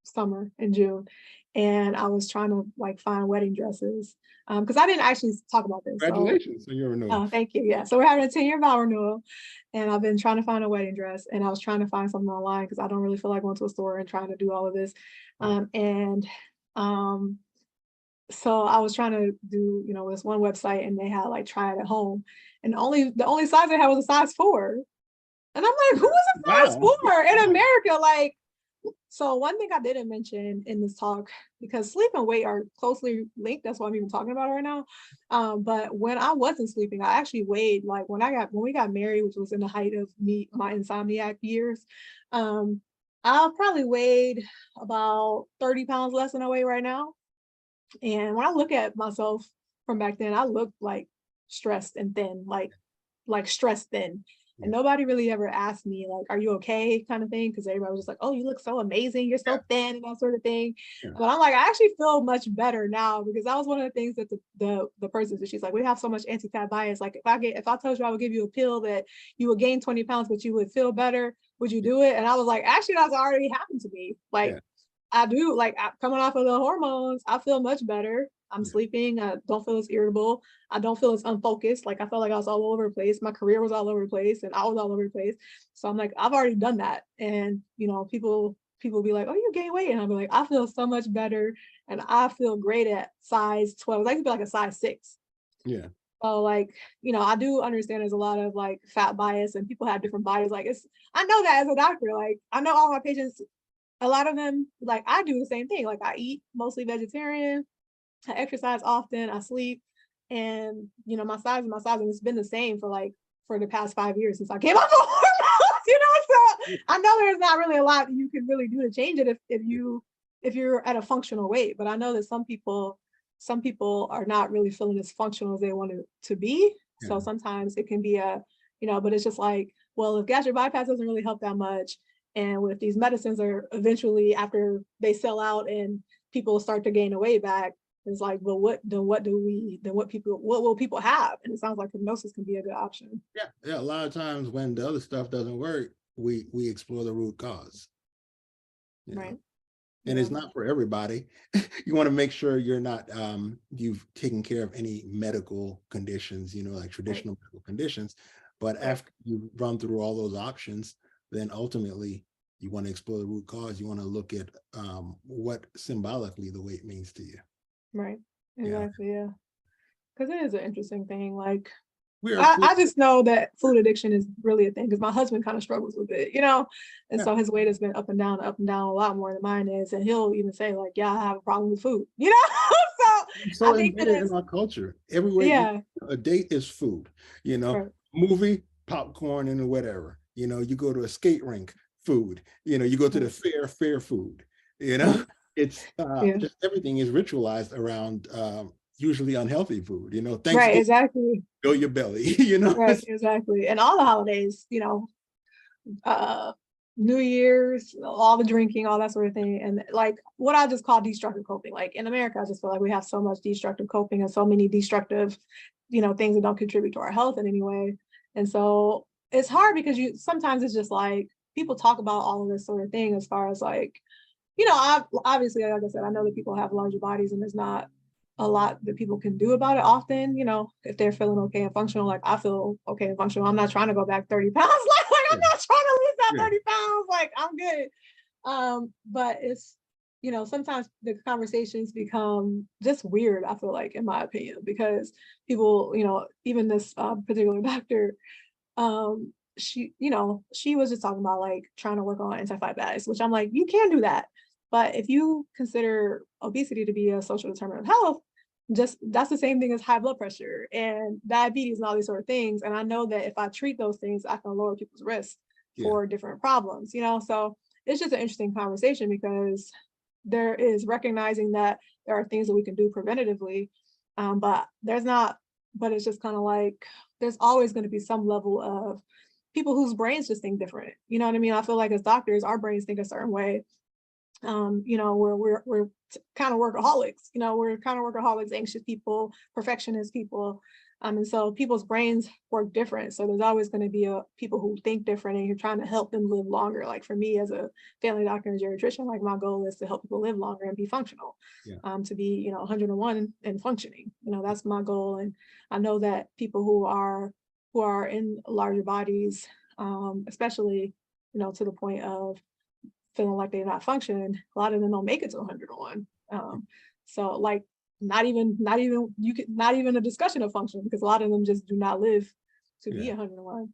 summer in June, and I was trying to like find wedding dresses, because I didn't actually talk about this. Congratulations on your renewal. Thank you. Yeah, so we're having a 10-year vow renewal, and I've been trying to find a wedding dress, and I was trying to find something online because I don't really feel like going to a store and trying to do all of this, so I was trying to do, this one website, and they had like try it at home, and the only size they had was a size 4. And I'm like, who is a size 4 in America? Like, so one thing I didn't mention in this talk, because sleep and weight are closely linked, that's what I'm even talking about right now. But when I wasn't sleeping, I actually weighed, like when we got married, which was in the height of my insomniac years, I probably weighed about 30 pounds less than I weigh right now. And when I look at myself from back then, I looked like stressed and thin, like stressed thin. And nobody really ever asked me, like, are you okay, kind of thing? Because everybody was just like, oh, you look so amazing, you're so thin, and that sort of thing. But I'm like, I actually feel much better now, because that was one of the things that the person said. She's like, we have so much anti-fat bias. Like, if I told you I would give you a pill that you would gain 20 pounds, but you would feel better, would you do it? And I was like, actually, that's already happened to me. Like, I do, like, coming off of the hormones, I feel much better. I'm sleeping. I don't feel as irritable. I don't feel as unfocused. Like, I felt like I was all over the place. My career was all over the place, and I was all over the place. So I'm like, I've already done that. And, people be like, oh, you gain weight. And I'll be like, I feel so much better. And I feel great at size 12. I could be like a size 6. Yeah. So like, I do understand there's a lot of like fat bias, and people have different bodies. Like, I know that as a doctor, like, I know all my patients, a lot of them, like, I do the same thing. Like, I eat mostly vegetarian. I exercise often, I sleep, and my size is my size, and it's been the same for the past 5 years since I came off the hormones, so I know there's not really a lot that you can really do to change it if you're at a functional weight. But I know that some people are not really feeling as functional as they want it to be. So sometimes it can be but it's just like, well, if gastric bypass doesn't really help that much, and if these medicines are eventually, after they sell out and people start to gain the weight back, it's like, well, what will people have? And it sounds like hypnosis can be a good option. Yeah. A lot of times when the other stuff doesn't work, we explore the root cause. You know? Right. And Yeah. it's not for everybody. You want to make sure you're not you've taken care of any medical conditions, like traditional medical conditions. But after you run through all those options, then ultimately you want to explore the root cause. You want to look at what symbolically the weight means to you. Right. Yeah. Exactly. Yeah. Because it is an interesting thing. Like, We are I just know that food addiction is really a thing because my husband kind of struggles with it, and Yeah. so his weight has been up and down a lot more than mine is. And he'll even say, like, yeah, I have a problem with food, So so I think that embedded it's, in our culture. Everywhere yeah, a date is food, right. movie, popcorn, and whatever. You go to a skate rink, food. You go to the fair food. Right. It's Yeah. just everything is ritualized around usually unhealthy food. Right. Thanksgiving, Exactly. fill your belly. Right. Exactly. And all the holidays, uh New Year's, all the drinking, all that sort of thing. And like what I just call destructive coping. Like in America, I just feel like we have so much destructive coping and so many destructive, things that don't contribute to our health in any way. And so it's hard because sometimes it's just like people talk about all of this sort of thing as far as like, obviously, like I said, I know that people have larger bodies and there's not a lot that people can do about it often, if they're feeling okay and functional. Like I feel okay and functional. I'm not trying to go back 30 pounds. Like I'm not trying to lose that 30 pounds. Like I'm good. But it's, sometimes the conversations become just weird, I feel like, in my opinion, because people, even this particular doctor, she was just talking about like trying to work on anti-diabetes, which I'm like, you can do that. But if you consider obesity to be a social determinant of health, just that's the same thing as high blood pressure and diabetes and all these sort of things. And I know that if I treat those things, I can lower people's risk for different problems, So it's just an interesting conversation because there is recognizing that there are things that we can do preventatively, but but it's just kind of like there's always going to be some level of people whose brains just think different. You know what I mean? I feel like as doctors, our brains think a certain way. We're kind of workaholics. We're kind of workaholics, anxious people, perfectionist people. And so people's brains work different. So there's always going to be people who think different and you're trying to help them live longer. Like for me as a family doctor and geriatrician, like my goal is to help people live longer and be functional, to be, 101 and functioning. That's my goal. And I know that people who are in larger bodies, especially, to the point of feeling like they're not functioning, a lot of them don't make it to 101. So like not even a discussion of function because a lot of them just do not live to be 101.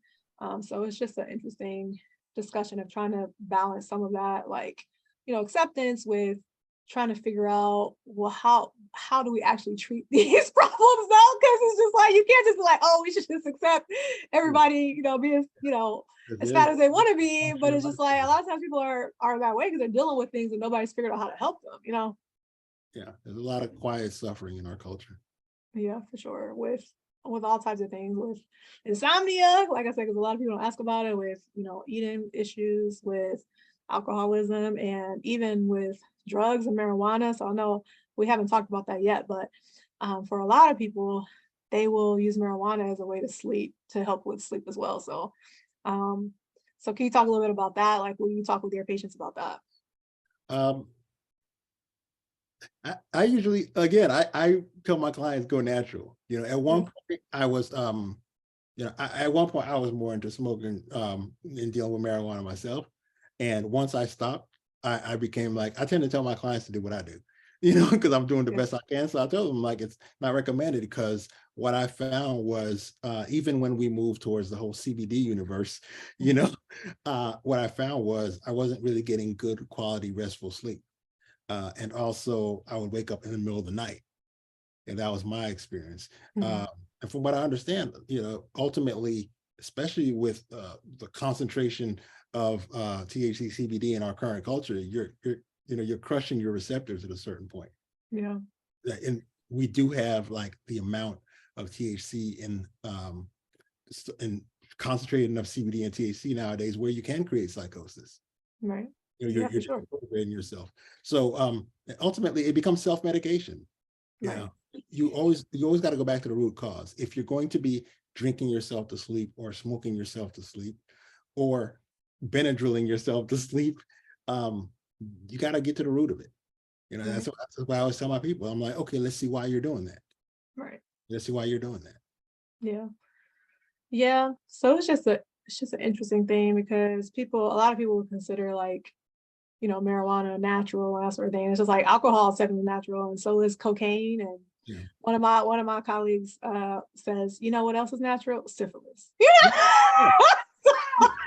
So it's just an interesting discussion of trying to balance some of that, like, acceptance with trying to figure out, well, how do we actually treat these problems though? Because it's just like you can't just be like, oh, we should just accept everybody, being, as fat as they want to be. But it's just like a lot of times people are that way because they're dealing with things and nobody's figured out how to help them, Yeah, there's a lot of quiet suffering in our culture. Yeah, for sure. With all types of things, with insomnia, like I said, because a lot of people don't ask about it, with eating issues, with alcoholism, and even with drugs and marijuana. So I know we haven't talked about that yet, but for a lot of people, they will use marijuana as a way to sleep, to help with sleep as well. So so can you talk a little bit about that? Like, will you talk with your patients about that? Um, I usually, again, I tell my clients go natural. At one point I was, at one point I was more into smoking and dealing with marijuana myself. And once I stopped, I became like, I tend to tell my clients to do what I do, because I'm doing the best I can. So I tell them like, it's not recommended because what I found was even when we moved towards the whole CBD universe, what I found was I wasn't really getting good quality restful sleep. And also I would wake up in the middle of the night. And that was my experience. And from what I understand, ultimately, especially with the concentration of THC, CBD in our current culture, you're crushing your receptors at a certain point. Yeah. And we do have like the amount of THC in concentrated enough CBD and THC nowadays where you can create psychosis. Right. Yeah, for You're sure. motivating yourself. So ultimately it becomes self-medication. You Right. know, you always got to go back to the root cause. If you're going to be drinking yourself to sleep or smoking yourself to sleep or Benadryling yourself to sleep, you got to get to the root of it. Right. That's why I always tell my people, I'm like, okay, let's see why you're doing that. Right. Let's see why you're doing that. Yeah. Yeah. So it's just an interesting thing because a lot of people would consider like, marijuana natural and that sort of thing. It's just like alcohol is technically natural and so is cocaine. And Yeah. one of my colleagues says, you know what else is natural? Syphilis. Yeah.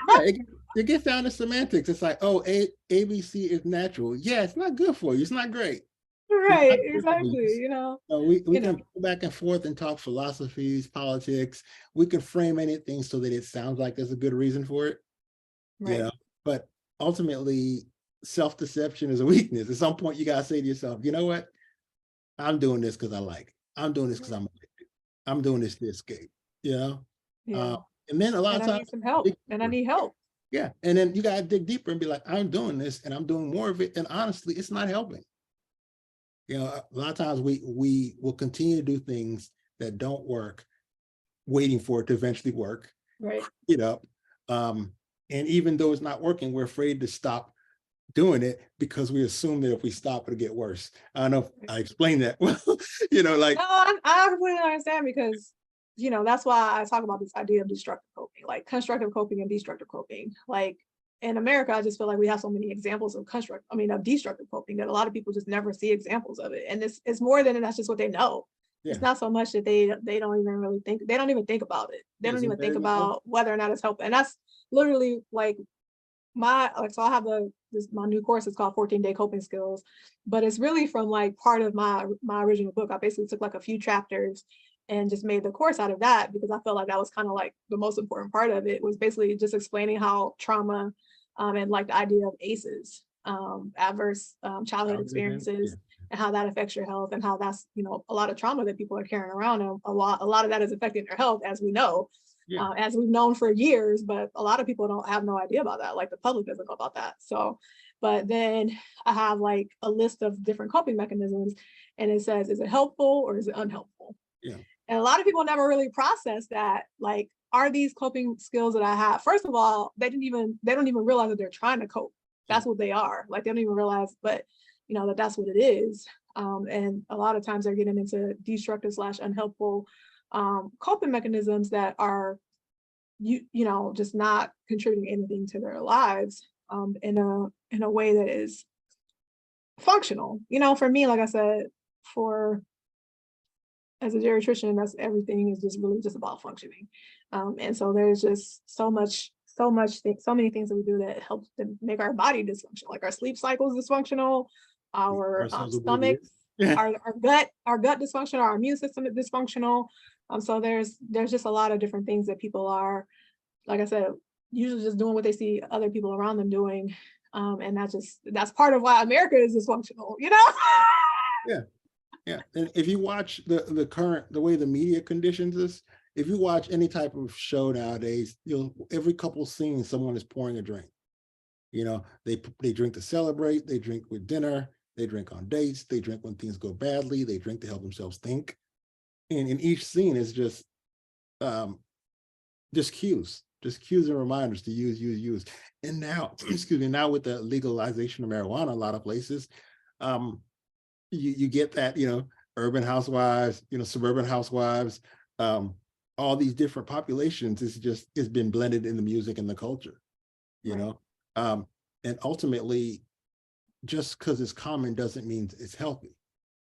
Yeah, it gets down to semantics. It's like, oh, ABC is natural. Yeah, it's not good for you. It's not great. It's Right, not good for you. exactly. We You know, can go back and forth and talk philosophies, politics. We can frame anything so that it sounds like there's a good reason for it, you right, know. But ultimately, self-deception is a weakness. At some point, you gotta say to yourself, you know what? I'm doing this because I like it. I'm doing this because right. I'm addicted. I'm doing this to escape, you know. Uh, Yeah. and then a lot And of I times, need some help. dig And I deeper. need help. Yeah, and then you gotta dig deeper and be like, I'm doing this and I'm doing more of it, and honestly, it's not helping. A lot of times we will continue to do things that don't work, waiting for it to eventually work. Right. You know, um, and even though it's not working, we're afraid to stop doing it because we assume that if we stop, it'll get worse. I don't know if Right. I explained that well. No, Like, I completely understand because, that's why I talk about this idea of destructive coping, like constructive coping and destructive coping. Like in America, I just feel like we have so many examples of of destructive coping that a lot of people just never see examples of it. And it's more than that's just what they know. It's yeah, not so much that they don't even really think, they don't even think about it. They yes, don't it's even think very much. about whether or not it's helping. And that's literally like so I have my new course is called 14-day coping skills, but it's really from like part of my original book. I basically took like a few chapters and just made the course out of that because I felt like that was kind of like the most important part of it was basically just explaining how trauma and like the idea of ACEs, adverse childhood Yeah, experiences, and how that affects your health and how that's a lot of trauma that people are carrying around and a lot of that is affecting their health as we know, yeah, as we've known for years, but a lot of people don't have no idea about that. Like the public doesn't know about that. So, but then I have like a list of different coping mechanisms and it says, is it helpful or is it unhelpful? yeah, And a lot of people never really process that. Like, are these coping skills that I have? First of all, they don't even realize that they're trying to cope. yeah. That's what they are. Like they don't even realize, but that's what it is. And a lot of times they're getting into destructive / unhelpful coping mechanisms that are just not contributing anything to their lives in a way that is functional. For me, like I said, for as a geriatrician, that's everything is just really just about functioning. And so there's just so many things that we do that help to make our body dysfunctional, like our sleep cycle is dysfunctional, our Ourselves oblivious. stomachs, Yeah, our gut dysfunctional, our immune system is dysfunctional. So there's just a lot of different things that people are, like I said, usually just doing what they see other people around them doing. And that's part of why America is dysfunctional, yeah. Yeah, and if you watch the way the media conditions us, if you watch any type of show nowadays, every couple scenes someone is pouring a drink. They drink to celebrate, they drink with dinner, they drink on dates, they drink when things go badly, they drink to help themselves think. And in each scene is um, just cues and reminders to use. And now, excuse me, now with the legalization of marijuana, a lot of places, um, you get that, urban housewives, suburban housewives, um, all these different populations it's been blended in the music and the culture, you Right, know. Um, and ultimately, just because it's common doesn't mean it's healthy.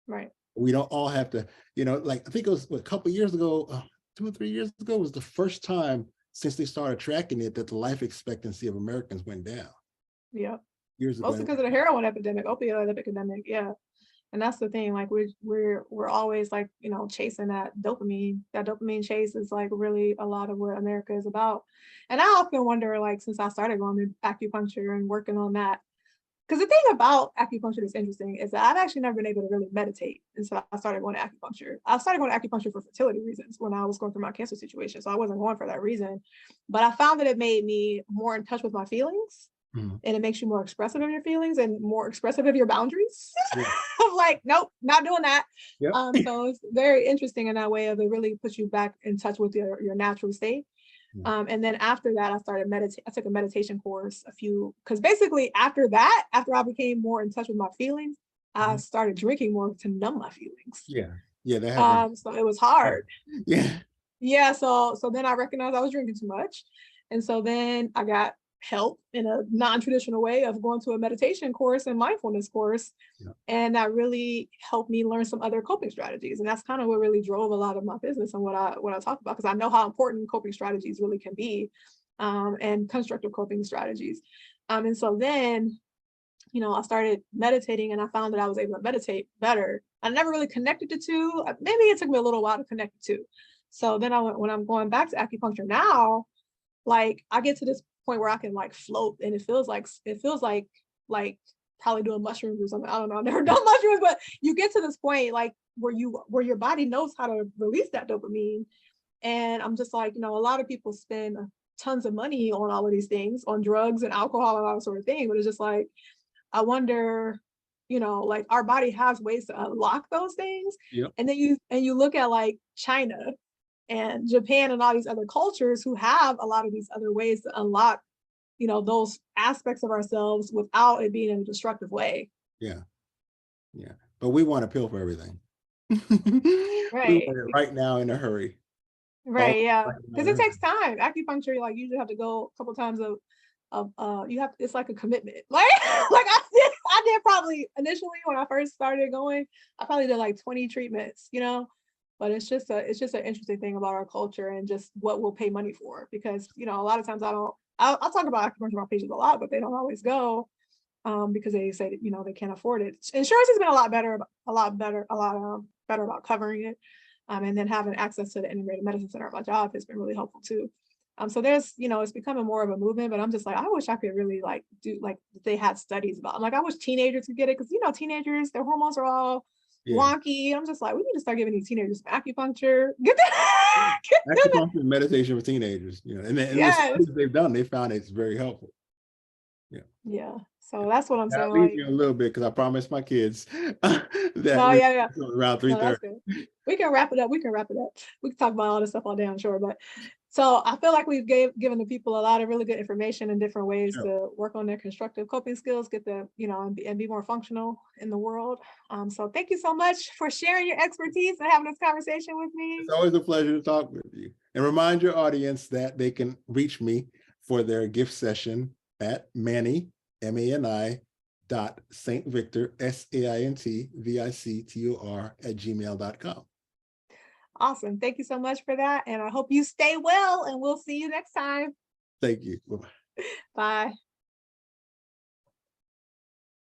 right. We don't all have to, like I think it was a couple of years ago, 2 or 3 years ago was the first time since they started tracking it that the life expectancy of Americans went down Yeah. years ago. Mostly because of the heroin epidemic, opioid epidemic. Yeah. And that's the thing, like we're always like, chasing that dopamine chase is like really a lot of what America is about. And I often wonder, like, since I started going to acupuncture and working on that, because the thing about acupuncture that's interesting is that I've actually never been able to really meditate until I started going to acupuncture. I started going to acupuncture for fertility reasons when I was going through my cancer situation, so I wasn't going for that reason. But I found that it made me more in touch with my feelings. Mhm. and it makes you more expressive of your feelings and more expressive of your boundaries. Yeah. I'm like, nope, not doing that. Yep. So it's very interesting in that way of it really puts you back in touch with your natural state. Yeah. And then after that, I started meditate. I took a meditation course because basically after that, after I became more in touch with my feelings, I Mhm. started drinking more to numb my feelings. Yeah. Yeah, that happened. So it was hard. Yeah. Yeah. So then I recognized I was drinking too much. And so then I got help in a non-traditional way of going to a meditation course and mindfulness course. Yeah. And that really helped me learn some other coping strategies. And that's kind of what really drove a lot of my business and what I talk about, because I know how important coping strategies really can be, and constructive coping strategies. And so then, I started meditating and I found that I was able to meditate better. I never really connected the two. Maybe it took me a little while to connect the two. So then when I'm going back to acupuncture now, like I get to this point where I can like float and it feels like probably doing mushrooms or something. I don't know. I've never done mushrooms, but you get to this point like where your body knows how to release that dopamine. And I'm just like, a lot of people spend tons of money on all of these things, on drugs and alcohol and all that sort of thing. But it's just like, I wonder, like our body has ways to unlock those things. Yep. And then you look at like China and Japan and all these other cultures who have a lot of these other ways to unlock, those aspects of ourselves without it being in a destructive way. Yeah. Yeah. But we want a pill for everything. We Right. want it right now in a hurry. All Right. Yeah. right now Because in a it takes hurry. time. Acupuncture, like you usually have to go a couple times you have, it's like a commitment. Like I did probably initially when I first started going, I probably did like 20 treatments, but it's just an interesting thing about our culture and just what we'll pay money for, because a lot of times I'll talk about acupuncture on patients a lot, but they don't always go because they say that they can't afford it. Insurance has been a lot better about covering it, and then having access to the integrated medicine center at my job has been really helpful too. So there's it's becoming more of a movement, but I'm just like, I wish I could really like do like they had studies about. I'm like, I wish teenagers could get it, because teenagers, their hormones are all Yeah. wonky. I'm just like, we need to start giving these teenagers some acupuncture. Get that. Acupuncture and meditation for teenagers, and the Yes. studies they've done, they found it's very helpful. Yeah. Yeah. So that's what I'm Now saying. leave Like, me a little bit because I promised my kids that no, we yeah, yeah. around No, that's 3:30. good. We can wrap it up. We can wrap it up. We can talk about all this stuff all day, I'm sure. But so I feel like we've given the people a lot of really good information and different ways Sure. to work on their constructive coping skills, get the, and be more functional in the world. So thank you so much for sharing your expertise and having this conversation with me. It's always a pleasure to talk with you. And remind your audience that they can reach me for their gift session at Manny, MANI, .SaintVictor, SaintVictor @gmail.com. Awesome. Thank you so much for that. And I hope you stay well, and we'll see you next time. Thank you. Bye-bye. Bye.